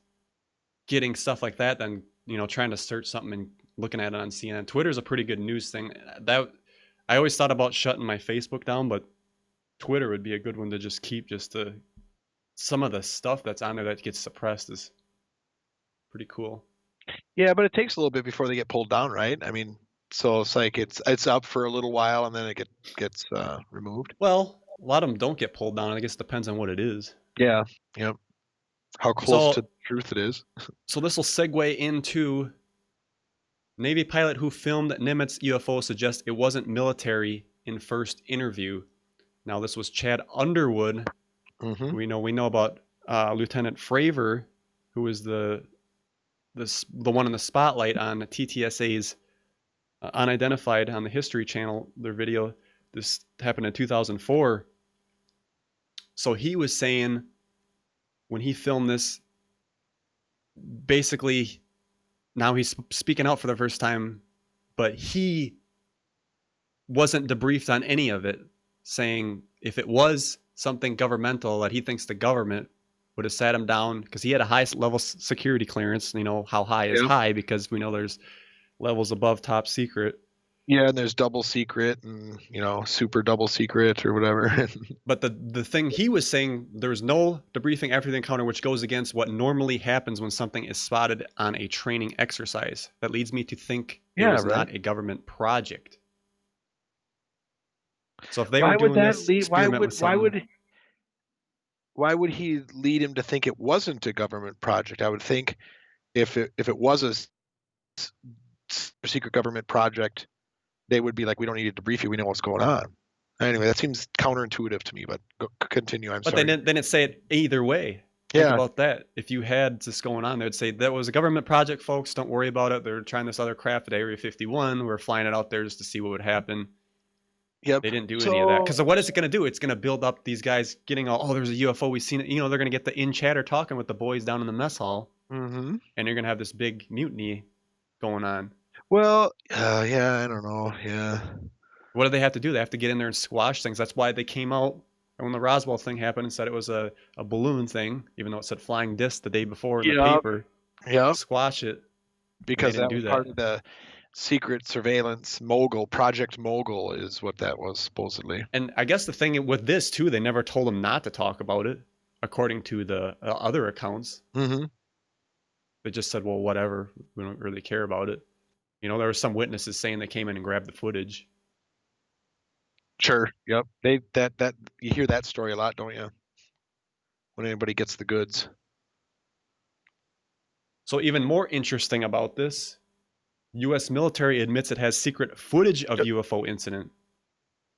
getting stuff like that than, trying to search something and looking at it on CNN. Twitter's a pretty good news thing. That I always thought about shutting my Facebook down, but Twitter would be a good one to just keep some of the stuff that's on there that gets suppressed is pretty cool. Yeah, but it takes a little bit before they get pulled down, right? I mean, so it's like it's up for a little while and then it gets removed. Well, a lot of them don't get pulled down. I guess it depends on what it is. Yeah. Yep. How close to the truth it is. So this will segue into Navy pilot who filmed Nimitz UFO suggests it wasn't military in first interview. Now this was Chad Underwood. Mm-hmm. We know about Lieutenant Fravor, who was the the one in the spotlight on TTSA's Unidentified on the History Channel, their video. This happened in 2004. So he was saying when he filmed this, basically now he's speaking out for the first time, but he wasn't debriefed on any of it, saying if it was something governmental, that he thinks the government would have sat him down, because he had a high level security clearance. You know how high is high, because we know there's levels above top secret. Yeah, and there's double secret and, super double secret or whatever. But the thing he was saying, there was no debriefing after the encounter, which goes against what normally happens when something is spotted on a training exercise. That leads me to think it was not a government project. So if they were doing this experiment with something, why would he lead him to think it wasn't a government project? I would think if it was a secret government project, they would be like, we don't need to debrief you. We know what's going on. Anyway, that seems counterintuitive to me, but continue. But sorry. But they didn't say it either way. Think about that. If you had this going on, they would say that was a government project, folks. Don't worry about it. They're trying this other craft at Area 51. We're flying it out there just to see what would happen. Yep. They didn't do any of that. Because what is it going to do? It's going to build up these guys getting all, oh, there's a UFO. We've seen it. They're going to get the in-chatter talking with the boys down in the mess hall. Mm-hmm. And you're going to have this big mutiny going on. Well, yeah, I don't know. Yeah. What do they have to do? They have to get in there and squash things. That's why they came out when the Roswell thing happened and said it was a balloon thing, even though it said flying disc the day before in the paper. Yeah. Squash it. Because that was part of the secret surveillance Project Mogul is what that was, supposedly. And I guess the thing with this, too, they never told them not to talk about it, according to the other accounts. Mm-hmm. They just said, well, whatever. We don't really care about it. There were some witnesses saying they came in and grabbed the footage. Sure. Yep. You hear that story a lot, don't you? When anybody gets the goods. So even more interesting about this, U.S. military admits it has secret footage of UFO incident.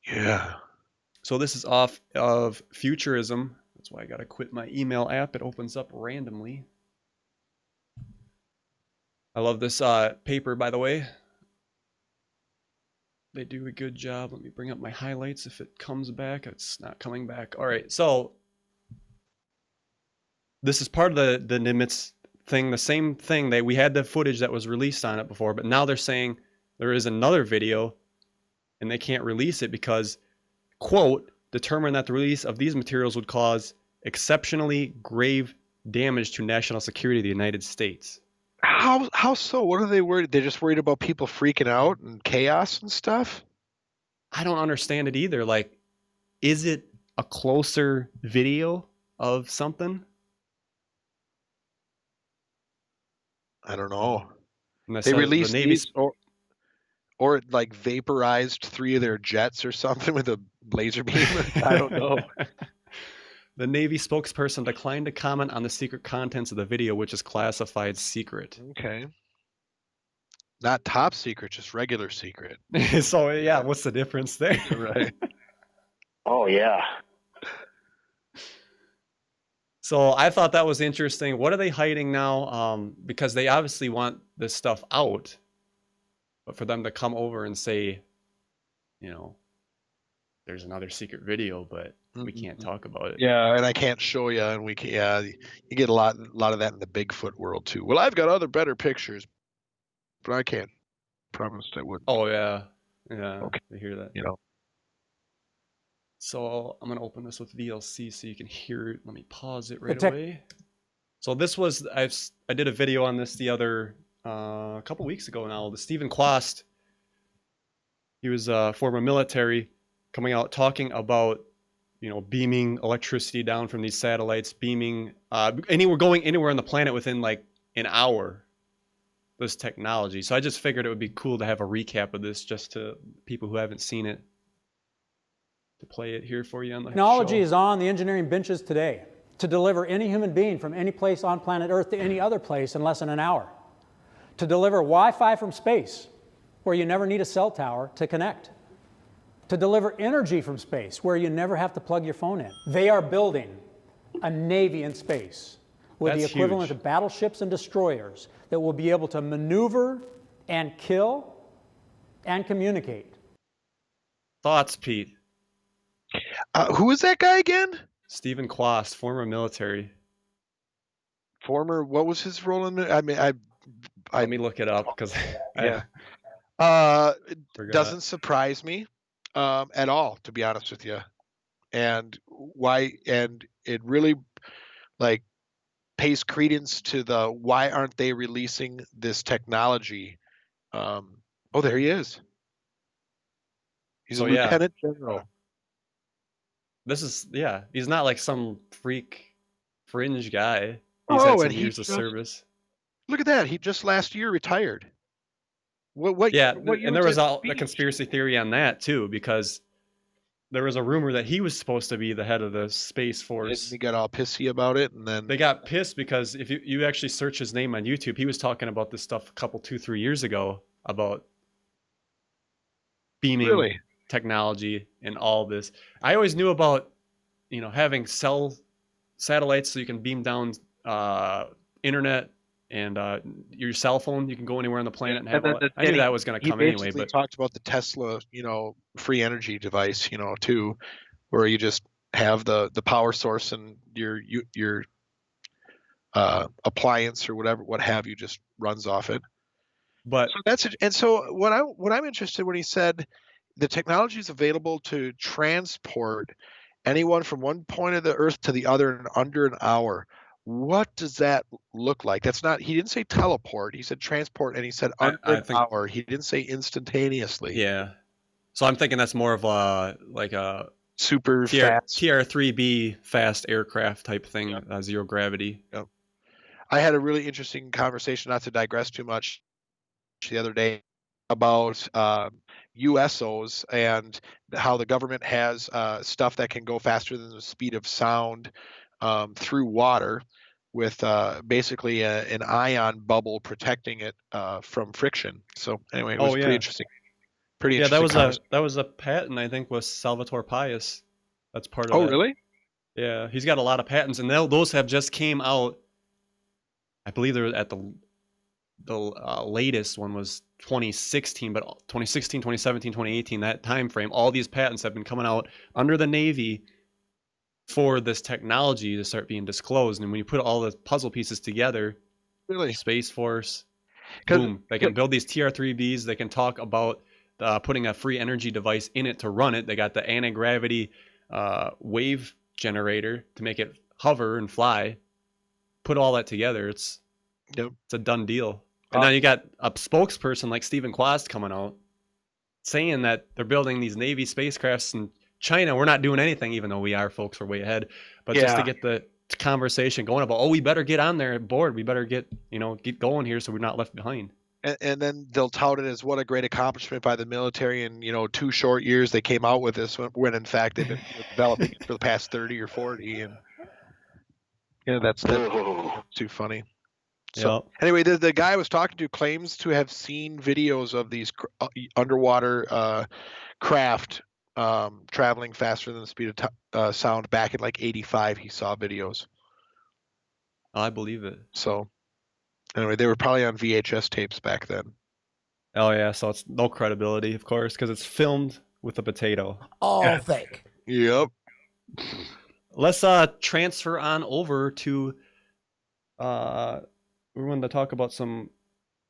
Yeah. So this is off of Futurism. That's why I got to quit my email app. It opens up randomly. I love this paper, by the way. They do a good job. Let me bring up my highlights if it comes back. It's not coming back. All right, so this is part of the Nimitz thing, the same thing. We had the footage that was released on it before, but now they're saying there is another video and they can't release it because, quote, determined that the release of these materials would cause exceptionally grave damage to national security of the United States. How so? What are they worried? They're just worried about people freaking out and chaos and stuff? I don't understand it either. Like, is it a closer video of something? I don't know. They released these, or it like vaporized 3 of their jets or something with a laser beam. I don't know. The Navy spokesperson declined to comment on the secret contents of the video, which is classified secret. Okay. Not top secret, just regular secret. So, yeah, what's the difference there? Right. Oh, yeah. So I thought that was interesting. What are they hiding now? Because they obviously want this stuff out. But for them to come over and say, there's another secret video, but we can't talk about it. Yeah, and I can't show you, and we can. Yeah, you get a lot of that in the Bigfoot world too. Well, I've got other better pictures, but I can't promise I wouldn't. Oh yeah. Okay. I hear that. So I'm gonna open this with VLC so you can hear it. Let me pause it right away. So this was I did a video on this the other a couple weeks ago now. The Stephen Quast. He was former military, coming out talking about beaming electricity down from these satellites, beaming going anywhere on the planet within like an hour. This technology. So I just figured it would be cool to have a recap of this just to people who haven't seen it. To play it here for you on the technology show. Is on the engineering benches today to deliver any human being from any place on planet Earth to any other place in less than an hour. To deliver Wi-Fi from space, where you never need a cell tower to connect. To deliver energy from space, where you never have to plug your phone in. They are building a Navy in space, with That's the equivalent huge. of battleships and destroyers that will be able to maneuver and kill and communicate. Thoughts, Pete? Who is that guy again? Stephen Quast, former military. Former, what was his role in it? I mean, Let me look it up because yeah. It forgot. doesn't surprise me at all, to be honest with you. And it really like pays credence to the why aren't they releasing this technology? Oh, there he is. He's So, a yeah. lieutenant general. This is, he's not like some freak fringe guy. He's had some years of service. Look at that. He just last year retired. What Yeah, year and there was that a speech? conspiracy theory on that too, because there was a rumor that he was supposed to be the head of the Space And Force. he got all pissy about it, and then They got pissed because if you actually search his name on YouTube, he was talking about this stuff a couple, 2-3 years ago about beaming really technology and all this. I always knew about, having satellites so you can beam down internet and your cell phone. You can go anywhere on the planet and have all that. I knew that was going to come he anyway, basically but talked about the Tesla, free energy device, too, where you just have the power source and your appliance or what have you just runs off it. but So that's it. And so what I'm interested when he said the technology is available to transport anyone from one point of the earth to the other in under an hour. What does that look like? That's not, he didn't say teleport, he said transport, and he said under I an think- hour. He didn't say instantaneously. yeah. So I'm thinking that's more of a Super fast. TR-3B fast aircraft type thing, zero gravity. Yep. I had a really interesting conversation, not to digress too much, the other day about USOs and how the government has stuff that can go faster than the speed of sound through water with basically an ion bubble protecting it from friction. So anyway, it was pretty interesting. Pretty interesting. That was a patent, I think, was Salvatore Pais. That's part of Oh, that. really? Yeah, he's got a lot of patents, and those have just came out. I believe they're at the latest one was 2016, but 2016, 2017, 2018, that time frame, all these patents have been coming out under the Navy for this technology to start being disclosed. And when you put all the puzzle pieces together, really, Space Force, boom, they can build these TR-3Bs. They can talk about putting a free energy device in it to run it. They got the anti-gravity wave generator to make it hover and fly. Put all that together, it's a done deal. And now you got a spokesperson like Stephen Quast coming out saying that they're building these Navy spacecrafts in China. We're not doing anything, even though we are, folks. We're way ahead. But just to get the conversation going about, we better get on there board. We better get going here so we're not left behind. And then they'll tout it as what a great accomplishment by the military. In 2 short years they came out with this, when in fact they've been developing it for the past 30 or 40. And that's too funny. So anyway, the guy I was talking to claims to have seen videos of these underwater craft traveling faster than the speed of sound back in like 85. He saw videos. I believe it. So anyway, they were probably on VHS tapes back then. Oh yeah, so it's no credibility, of course, because it's filmed with a potato. All fake. Yep. Let's transfer on over to we wanted to talk about some,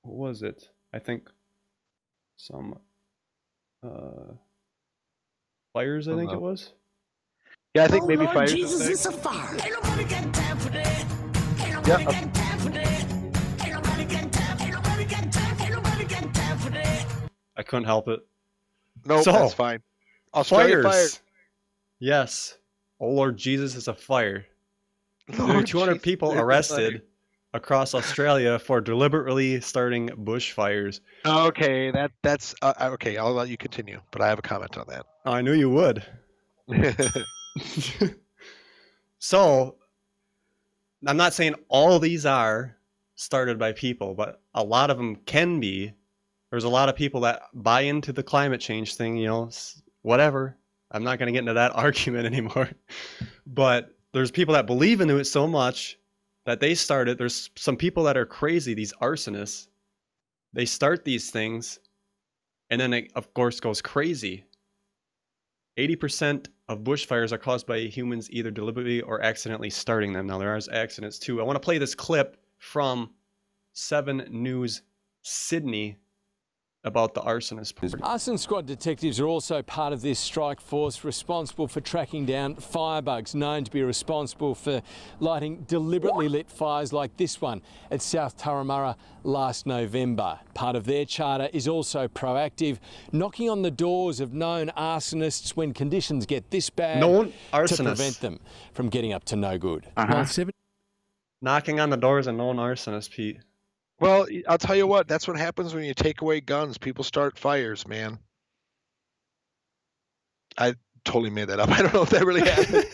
what was it? I think some fires, I think it was. Yeah, I think maybe Lord fires. Jesus, it's a fire. Ain't nobody got time for that. Ain't nobody got time for that. Ain't nobody got time. Ain't nobody got time. Ain't nobody got time for that. I couldn't help it. No, So, that's fine. Australia fires. Yes. Oh Lord Jesus, it's a fire. There are 200 people arrested across Australia for deliberately starting bushfires. Okay, that's okay. I'll let you continue, but I have a comment on that. I knew you would. So, I'm not saying all these are started by people, but a lot of them can be. There's a lot of people that buy into the climate change thing, whatever. I'm not going to get into that argument anymore. But there's people that believe into it so much that they started. There's some people that are crazy, these arsonists. They start these things, and then it, of course, goes crazy. 80% of bushfires are caused by humans either deliberately or accidentally starting them. Now, there are accidents too. I want to play this clip from 7 News Sydney about the arsonist party. Arson squad detectives are also part of this strike force responsible for tracking down firebugs known to be responsible for lighting deliberately lit fires like this one at South Turramurra last November. Part of their charter is also proactive, knocking on the doors of known arsonists when conditions get this bad Known to arsonists. prevent them from getting up to no good. Knocking on the doors of known arsonists, Pete. Well, I'll tell you what, that's what happens when you take away guns. People start fires, man. I totally made that up. I don't know if that really happened.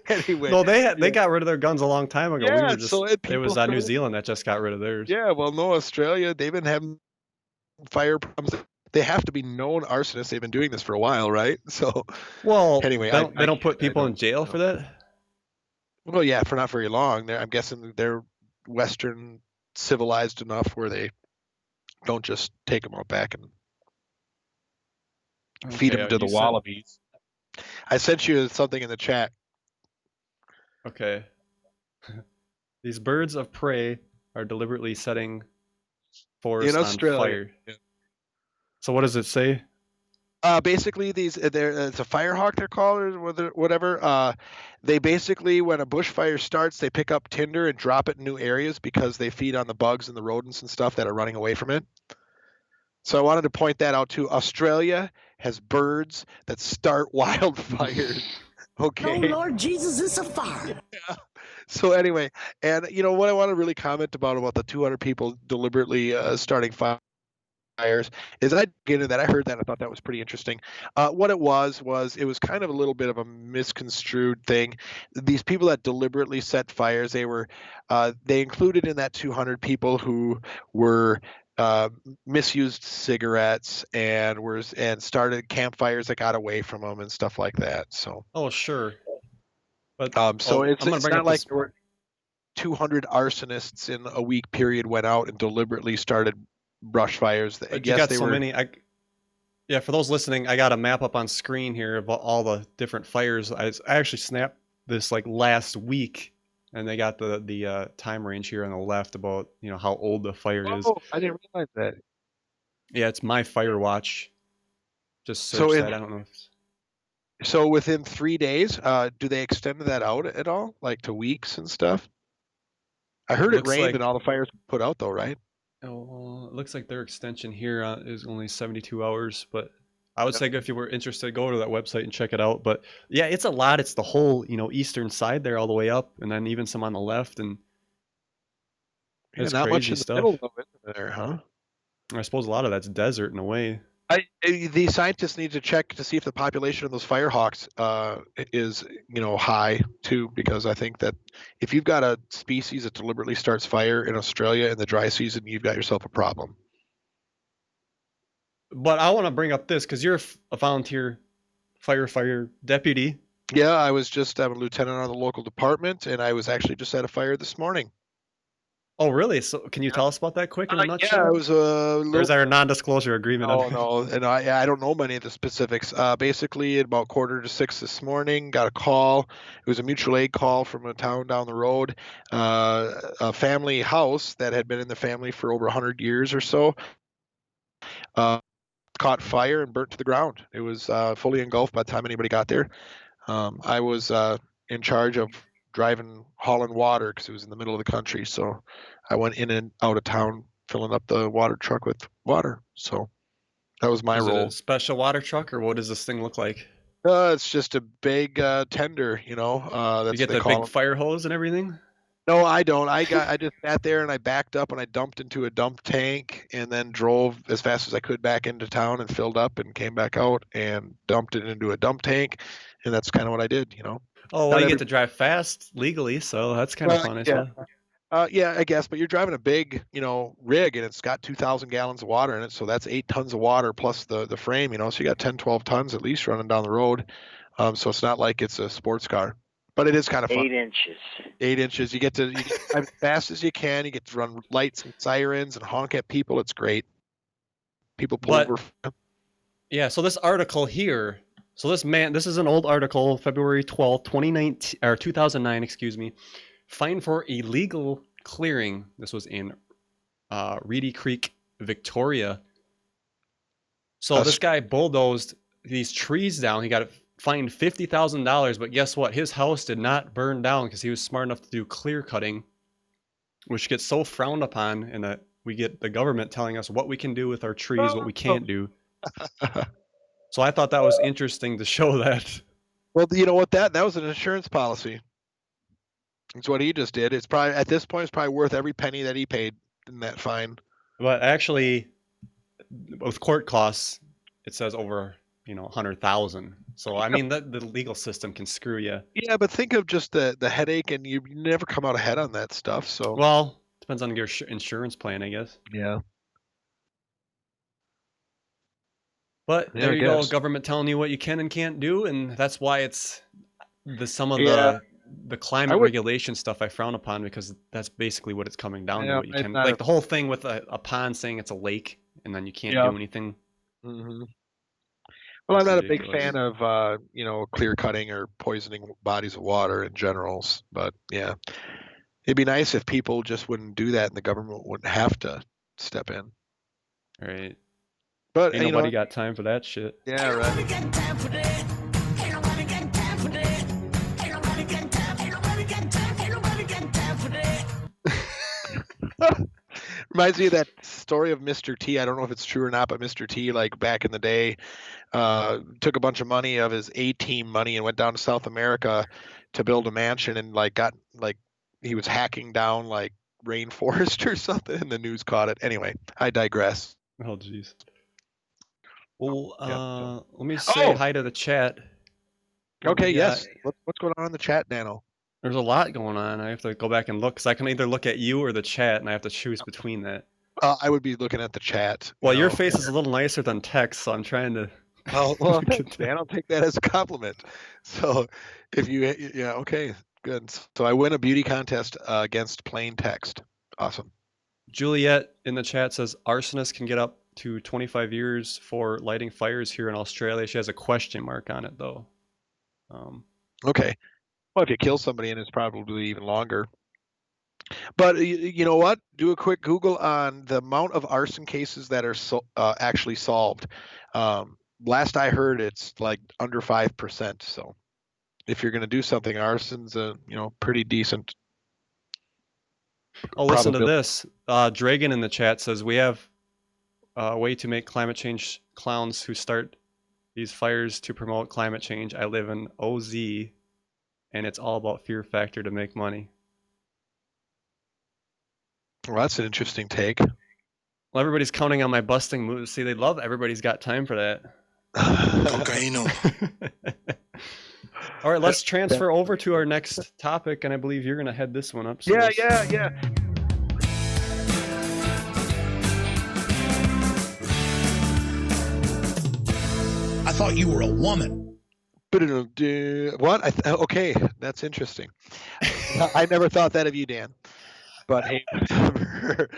Anyway. No, they got rid of their guns a long time ago. Yeah, We were just, so it people was New started- Zealand that just got rid of theirs. Yeah, well, no, Australia, they've been having fire problems. They have to be known arsonists. They've been doing this for a while, right? So, Well, anyway, they don't put people in jail for that? Well, yeah, for not very long. I'm guessing they're Western civilized enough where they don't just take them out back and feed them to the wallabies. I sent you something in the chat. Okay. These birds of prey are deliberately setting forests In on Australia. fire. Yeah. So what does it say? Basically, it's a firehawk they're called or whatever. They basically, when a bushfire starts, they pick up tinder and drop it in new areas because they feed on the bugs and the rodents and stuff that are running away from it. So I wanted to point that out too. Australia has birds that start wildfires. Okay. Oh, Lord Jesus, it's a fire. Yeah. So anyway, and you know what I want to really comment about the 200 people deliberately starting fires is I get into that. I heard that. I thought that was pretty interesting. What it was it was kind of a little bit of a misconstrued thing. These people that deliberately set fires, they included in that 200 people who were misused cigarettes and started campfires that got away from them and stuff like that. So. Oh, sure. But It's bring not up like this- there were 200 arsonists in a week period went out and deliberately started brush fires. I you guess got they so were. many. Yeah, for those listening, I got a map up on screen here of all the different fires. I actually snapped this like last week, and they got the time range here on the left about how old the fire is. Oh, I didn't realize that. Yeah, it's My Fire Watch. Just search So that. I don't know. So within 3 days, do they extend that out at all, like to weeks and stuff? I heard it Looks rained like- and all the fires put out though, right? Oh, well, it looks like their extension here is only 72 hours, but I would say if you were interested, go to that website and check it out. But yeah, it's a lot. It's the whole, eastern side there all the way up, and then even some on the left, and Yeah, it's not much crazy in the stuff. middle though, isn't there, huh? I suppose a lot of that's desert in a way. The scientists need to check to see if the population of those firehawks is high too, because I think that if you've got a species that deliberately starts fire in Australia in the dry season, you've got yourself a problem. But I want to bring up this because you're a volunteer firefighter deputy. Yeah, I'm a lieutenant on the local department, and I was actually just at a fire this morning. Oh, really? So can you tell us about that quick in a nutshell? Yeah, it was a little. Or is there a non-disclosure agreement? No, and I don't know many of the specifics. Basically, at about 5:45 this morning, got a call. It was a mutual aid call from a town down the road. A family house that had been in the family for over 100 years or so caught fire and burnt to the ground. It was fully engulfed by the time anybody got there. I was in charge of hauling water because it was in the middle of the country. So I went in and out of town filling up the water truck with water. So that was my Is role. it a special water truck, or what does this thing look like? It's just a big tender, You that's get they the call big them. fire hose and everything? No, I don't. I just sat there and I backed up and I dumped into a dump tank and then drove as fast as I could back into town and filled up and came back out and dumped it into a dump tank. And that's kind of what I did, Oh, well, Not you every- get to drive fast legally, so that's kind of Well, fun as yeah. well. Yeah, I guess, but you're driving a big, rig and it's got 2,000 gallons of water in it. So that's 8 tons of water plus the frame, so you got 10, 12 tons at least running down the road. So it's not like it's a sports car. But it is kind of fun. 8 inches. 8 inches. You get drive as fast as you can. You get to run lights and sirens and honk at people. It's great. People pull But- over. Yeah, so this article here, this is an old article, February 12th, 2009, excuse me. Fine for illegal clearing. This was in Reedy Creek, Victoria. So this guy bulldozed these trees down. He got fined $50,000, but guess what? His house did not burn down because he was smart enough to do clear cutting, which gets so frowned upon, and that we get the government telling us what we can do with our trees, what we can't do. So I thought that was interesting to show that. Well, you know what? That was an insurance policy. That's what he just did. It's probably at this point, it's probably worth every penny that he paid in that fine. But actually, with court costs, it says over 100,000. So I mean, the legal system can screw you. Yeah, but think of just the headache, and you never come out ahead on that stuff. So well, depends on your insurance plan, I guess. Yeah. But Yeah, there I you go, guess. government telling you what you can and can't do, and that's why it's some of Yeah. the climate regulation stuff I frown upon, because that's basically what it's coming down to. Yeah, What you it's can, not like a- the whole thing with a pond saying it's a lake, and then you can't Yeah. do anything. hmm Well, I'm That's not a big ridiculous. fan of clear cutting or poisoning bodies of water in general. But yeah, it'd be nice if people just wouldn't do that, and the government wouldn't have to step in. Right. But Ain't you nobody know, got time for that shit. yeah, right. Reminds me of that story of Mr. T. I don't know if it's true or not, but Mr. T, like back in the day, took a bunch of money of his A-team money and went down to South America to build a mansion, and he was hacking down like rainforest or something, and the news caught it. Anyway, I digress. Oh jeez. Well, Yeah. let me say Oh! hi to the chat. Okay, Yeah, yes. What's going on in the chat, Dano? There's a lot going on. I have to go back and look, because I can either look at you or the chat, and I have to choose between that. I would be looking at the chat. Well, your face is a little nicer than text, so I'm trying to. Oh, well, thanks, Dan. I'll take that as a compliment. So, okay, good. So I win a beauty contest against plain text. Awesome. Juliet in the chat says arsonists can get up to 25 years for lighting fires here in Australia. She has a question mark on it, though. Okay. Well, if you kill somebody, and it's probably even longer. But you know what? Do a quick Google on the amount of arson cases that are actually solved. Last I heard, it's like under 5%. So if you're going to do something, arson's pretty decent. Oh, listen to this. Dragon in the chat says we have a way to make climate change clowns who start these fires to promote climate change. I live in OZ, and it's all about fear factor to make money. Well, that's an interesting take. Well, everybody's counting on my busting moves. See, they love Everybody's Got Time for that. All right, let's transfer over to our next topic, and I believe you're going to head this one up. So Yeah. I thought you were a woman. What? Okay, that's interesting. I never thought that of you, Dan. But hey, whatever.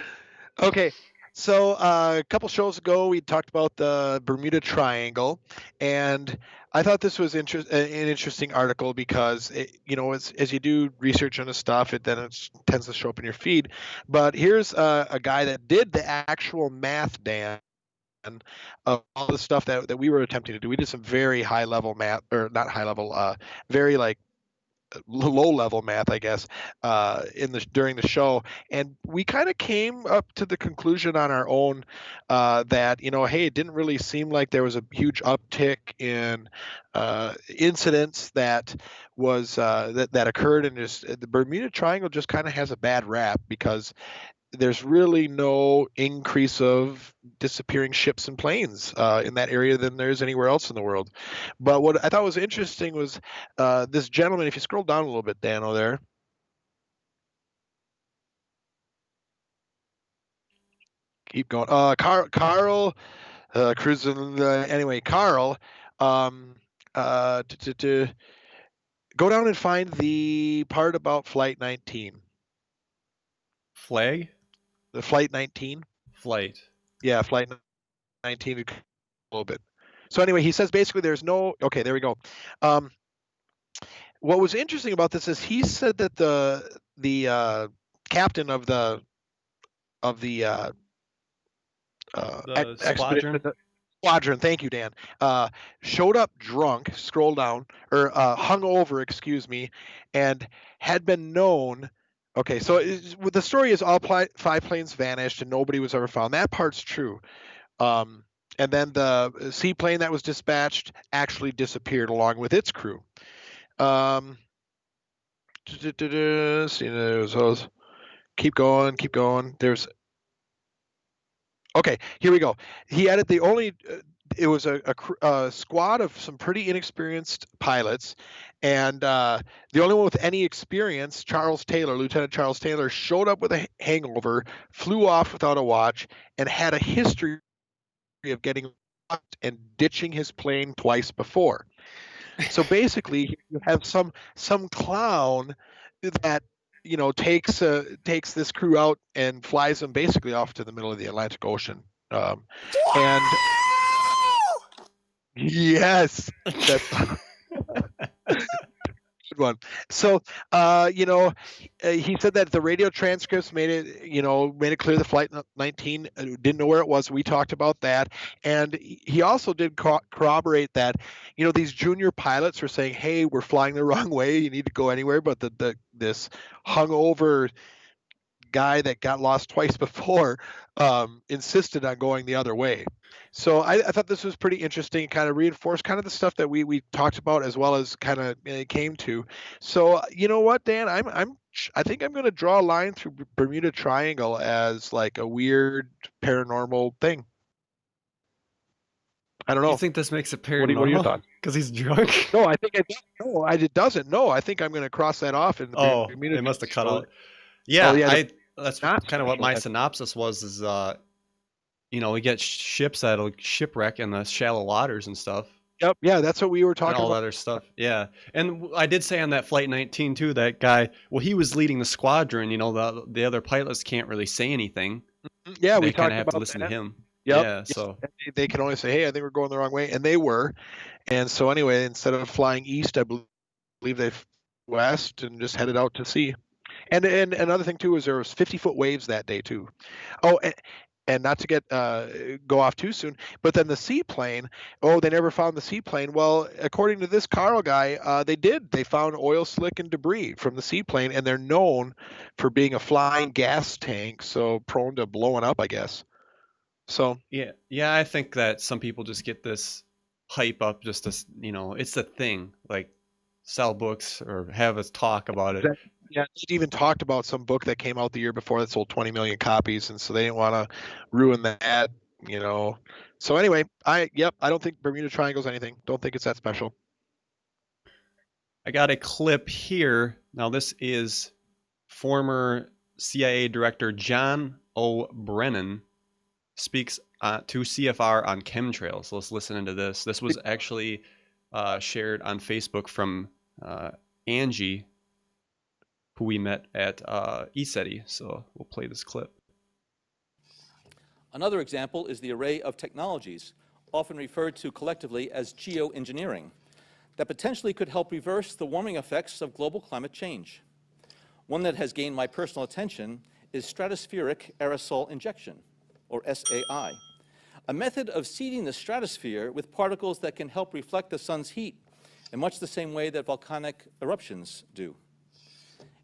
Okay, so a couple shows ago, we talked about the Bermuda Triangle, and I thought this was an interesting article because, as you do research on the stuff, it tends to show up in your feed. But here's a guy that did the actual math, Dan, of all the stuff that we were attempting to do. We did some very high level math, or not high level, very like low level math, I guess, during the show, and we kind of came up to the conclusion on our own that hey, it didn't really seem like there was a huge uptick in incidents that was that occurred, and the Bermuda Triangle just kind of has a bad rap because there's really no increase of disappearing ships and planes in that area than there is anywhere else in the world. But what I thought was interesting was this gentleman, if you scroll down a little bit, Dano, there. Keep going. Carl cruising. Anyway, Carl. Go down and find the part about Flight 19. Flag? The Flight 19? Flight. Yeah, Flight 19 a little bit. So anyway, he says basically there's no. Okay, there we go. What was interesting about this is he said that the captain of the squadron. Squadron, thank you, Dan. Showed up drunk, scroll down, or hung over, excuse me, and had been known. Okay, so the story is all 5 planes vanished and nobody was ever found. That part's true. And then the seaplane that was dispatched actually disappeared along with its crew. Keep going. Okay, here we go. He added it was a squad of some pretty inexperienced pilots, and the only one with any experience, Lieutenant Charles Taylor, showed up with a hangover, flew off without a watch, and had a history of getting lost and ditching his plane twice before. So basically, you have some clown that takes this crew out and flies them basically off to the middle of the Atlantic Ocean. And yes, that's good one. So he said that the radio transcripts made it clear the Flight 19 didn't know where it was. We talked about that, and he also did corroborate that these junior pilots were saying, hey, we're flying the wrong way, you need to go anywhere, but this hungover guy that got lost twice before insisted on going the other way. So I thought this was pretty interesting, kind of reinforced kind of the stuff that we talked about, as well as kind of came to. So you know what, Dan, I think I'm going to draw a line through Bermuda Triangle as like a weird paranormal thing. I don't know. You think this makes it paranormal? What are your thoughts? Because he's drunk? No, I think it doesn't. No, I think I'm going to cross that off. In the Bermuda. They must have cut out. Yeah, that's kind of what my that. synopsis was. Is we get ships that'll shipwreck in the shallow waters and stuff. Yep. Yeah, that's what we were talking and all about. That other stuff. Yeah, and I did say on that Flight 19 too. That guy, he was leading the squadron. The other pilots can't really say anything. Yeah, they we kind of have about to listen that. to him. Yep. Yeah, so they can only say, "Hey, I think we're going the wrong way," and they were. And so anyway, instead of flying east, I believe they west and just headed out to sea. And another thing too is there was 50-foot waves that day too. Oh, and not to get go off too soon, but then the seaplane. Oh, they never found the seaplane. Well, according to this Carl guy, they did. They found oil slick and debris from the seaplane, and they're known for being a flying gas tank, so prone to blowing up, I guess. So yeah, I think that some people just get this hype up just to it's the thing, like sell books or have us talk about it. Yeah, they even talked about some book that came out the year before that sold 20 million copies, and so they didn't want to ruin that, So anyway, I don't think Bermuda Triangle's anything. Don't think it's that special. I got a clip here. Now this is former CIA Director John O'Brennan speaks to CFR on chemtrails. Let's listen into this. This was actually shared on Facebook from Angie, who we met at ECETI. So we'll play this clip. Another example is the array of technologies, often referred to collectively as geoengineering, that potentially could help reverse the warming effects of global climate change. One that has gained my personal attention is stratospheric aerosol injection, or SAI, a method of seeding the stratosphere with particles that can help reflect the sun's heat in much the same way that volcanic eruptions do.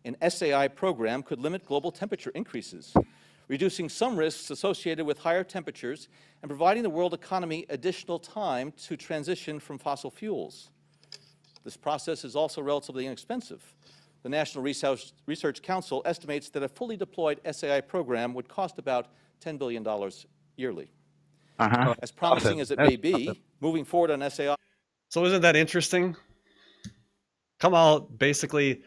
An SAI program could limit global temperature increases, reducing some risks associated with higher temperatures and providing the world economy additional time to transition from fossil fuels. This process is also relatively inexpensive. The National Research Council estimates that a fully deployed SAI program would cost about $10 billion yearly. As promising as it may be, moving forward on SAI. So isn't that interesting? Come out, basically,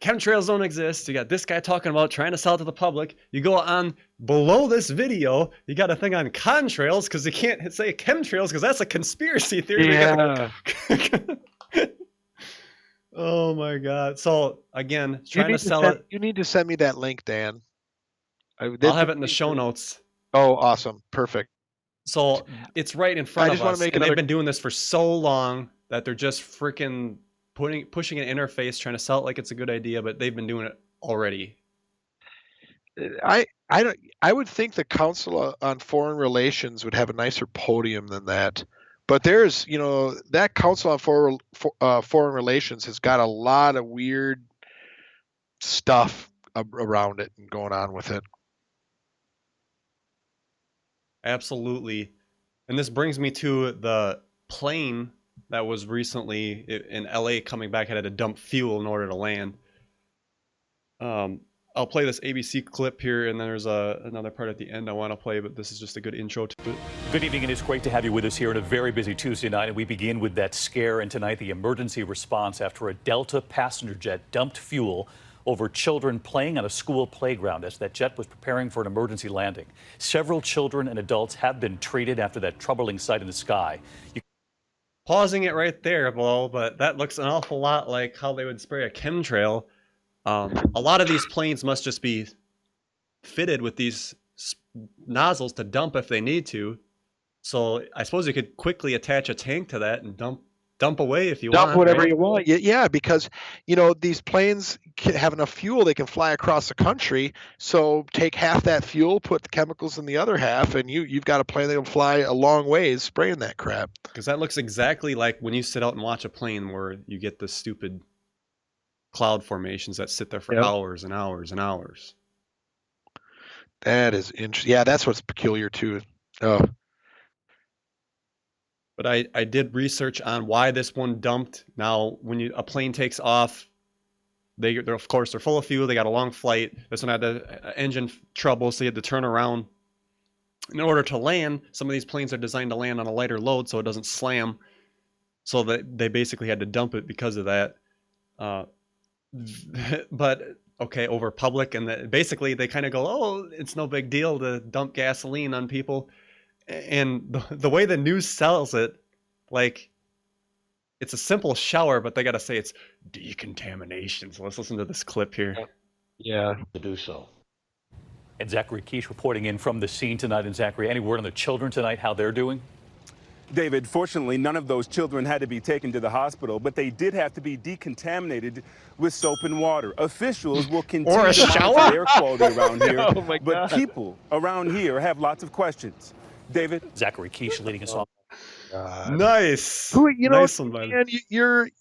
chemtrails don't exist. You got this guy talking about trying to sell it to the public. You go on below this video, you got a thing on contrails, because you can't say chemtrails because that's a conspiracy theory. Yeah. Oh my God. So again, trying to sell it. You need to send me that link, Dan. I'll have it in the show notes. Oh, awesome. Perfect. So it's right in front I of just wanna us, make and another- they've been doing this for so long that they're just freaking pushing an interface, trying to sell it like it's a good idea, but they've been doing it already. I would think the Council on Foreign Relations would have a nicer podium than that. But there's, that Council on Foreign Relations has got a lot of weird stuff around it and going on with it. Absolutely. And this brings me to the plane that was recently in LA coming back, had to dump fuel in order to land. I'll play this ABC clip here, and then there's another part at the end I want to play, but this is just a good intro to it. Good evening, and it's great to have you with us here on a very busy Tuesday night. And we begin with that scare, and tonight the emergency response after a Delta passenger jet dumped fuel over children playing on a school playground as that jet was preparing for an emergency landing. Several children and adults have been treated after that troubling sight in the sky. Pausing it right there, Bo, but that looks an awful lot like how they would spray a chemtrail. A lot of these planes must just be fitted with these nozzles to dump if they need to. So I suppose you could quickly attach a tank to that and dump away if you want. Dump whatever right? you want. Yeah, because these planes have enough fuel, they can fly across the country. So take half that fuel, put the chemicals in the other half, and you've got a plane that will fly a long ways spraying that crap. Because that looks exactly like when you sit out and watch a plane where you get the stupid cloud formations that sit there for hours and hours and hours. That is interesting. Yeah, that's what's peculiar too. Oh. But I did research on why this one dumped. Now, when a plane takes off, they're of course they're full of fuel. They got a long flight. This one had the engine trouble, so you had to turn around. In order to land, some of these planes are designed to land on a lighter load so it doesn't slam. So that they basically had to dump it because of that. But okay, over public, and basically they kind of go, oh, it's no big deal to dump gasoline on people. And the way the news sells it, like, it's a simple shower, but they got to say it's decontamination. So let's listen to this clip here. Yeah. To do so. And Zachary Keish reporting in from the scene tonight. And Zachary, any word on the children tonight, how they're doing? David, fortunately, none of those children had to be taken to the hospital, but they did have to be decontaminated with soap and water. Officials will continue to monitor air quality around here, Oh my but God. people around here have lots of questions. David? Zachary Keish leading us off. Nice. Nice one, buddy. man,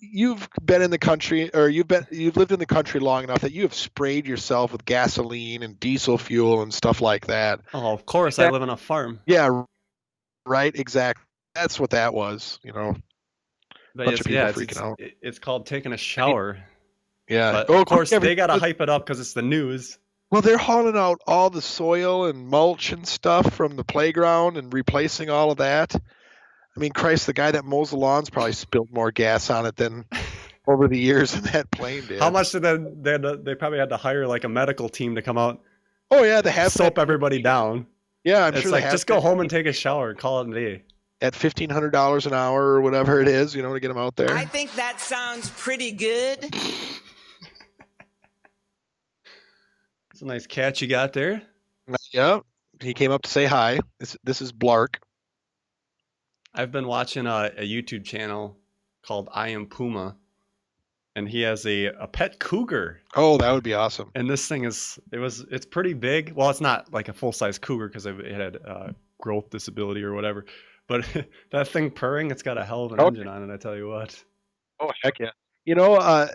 you've been in the country, or you've lived in the country long enough that you have sprayed yourself with gasoline and diesel fuel and stuff like that. Oh, of course, I live on a farm. Yeah, right. Exactly. That's what that was. But Bunch of people yeah, freaking out. it's called taking a shower. Yeah. But of course, they got to hype it up because it's the news. Well, they're hauling out all the soil and mulch and stuff from the playground and replacing all of that. I mean, Christ, the guy that mows the lawns probably spilled more gas on it than over the years in that plane did. How much did they probably had to hire like a medical team to come out? Oh yeah, they have soap everybody down. Yeah, I'm it's sure like they have just go home and take a shower and call it a day. at $1,500 an hour or whatever it is, to get them out there. I think that sounds pretty good. It's a nice catch you got there. Yeah, he came up to say hi. This is Blark. I've been watching a YouTube channel called I Am Puma, and he has a pet cougar. Oh, that would be awesome. And this thing it's pretty big. Well, it's not like a full-size cougar because it had growth disability or whatever. But that thing purring, it's got a hell of an engine on it, I tell you what. Oh, heck yeah.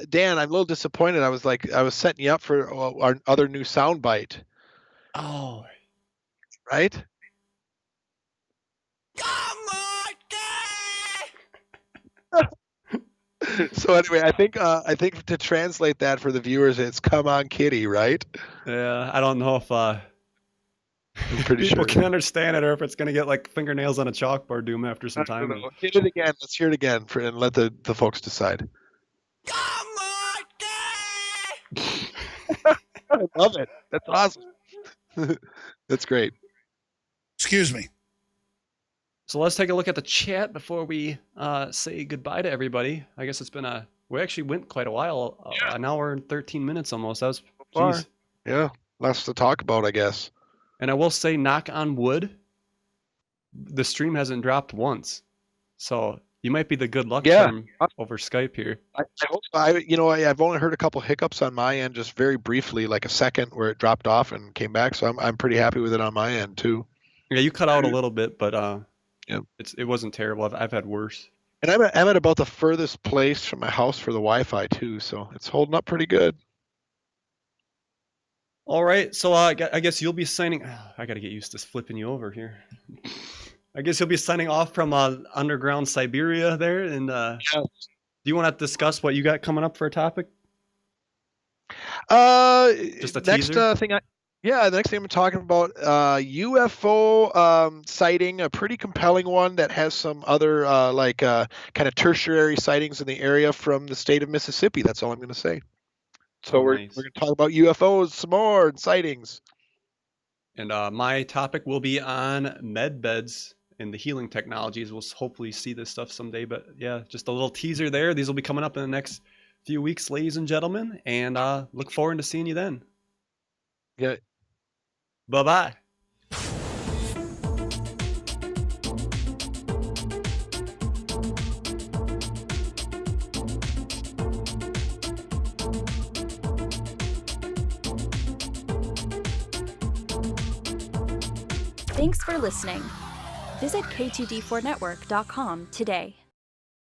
Dan, I'm a little disappointed. I was setting you up for our other new soundbite. Oh. Right? So anyway, I think to translate that for the viewers, it's "Come on, kitty," right? Yeah, I don't know if I'm pretty people sure. can understand it or if it's gonna get like fingernails on a chalkboard doom after some I don't time. know. Hit it again. Let's hear it again and let the folks decide. I love it. That's awesome. That's great. Excuse me. So let's take a look at the chat before we say goodbye to everybody. I guess it's been a We actually went quite a while, an hour and 13 minutes almost. That was, Far. jeez. Yeah, lots to talk about, I guess. And I will say, knock on wood, the stream hasn't dropped once. So you might be the good luck charm over Skype here. I hope. I've only heard a couple hiccups on my end, just very briefly, like a second where it dropped off and came back. So I'm pretty happy with it on my end too. Yeah, you cut out a little bit, but it wasn't terrible. I've had worse. And I'm at about the furthest place from my house for the Wi-Fi too, so it's holding up pretty good. All right, so I guess you'll be signing. I got to get used to flipping you over here. I guess you'll be signing off from underground Siberia there. And do you want to discuss what you got coming up for a topic? Just a next teaser? The next thing I'm talking about, UFO sighting, a pretty compelling one that has some other kind of tertiary sightings in the area from the state of Mississippi. That's all I'm going to say. So we're going to talk about UFOs some more and sightings. And my topic will be on med beds and the healing technologies. We'll hopefully see this stuff someday. But yeah, just a little teaser there. These will be coming up in the next few weeks, ladies and gentlemen. And look forward to seeing you then. Yeah. Bye-bye. Thanks for listening. Visit k2d4network.com today.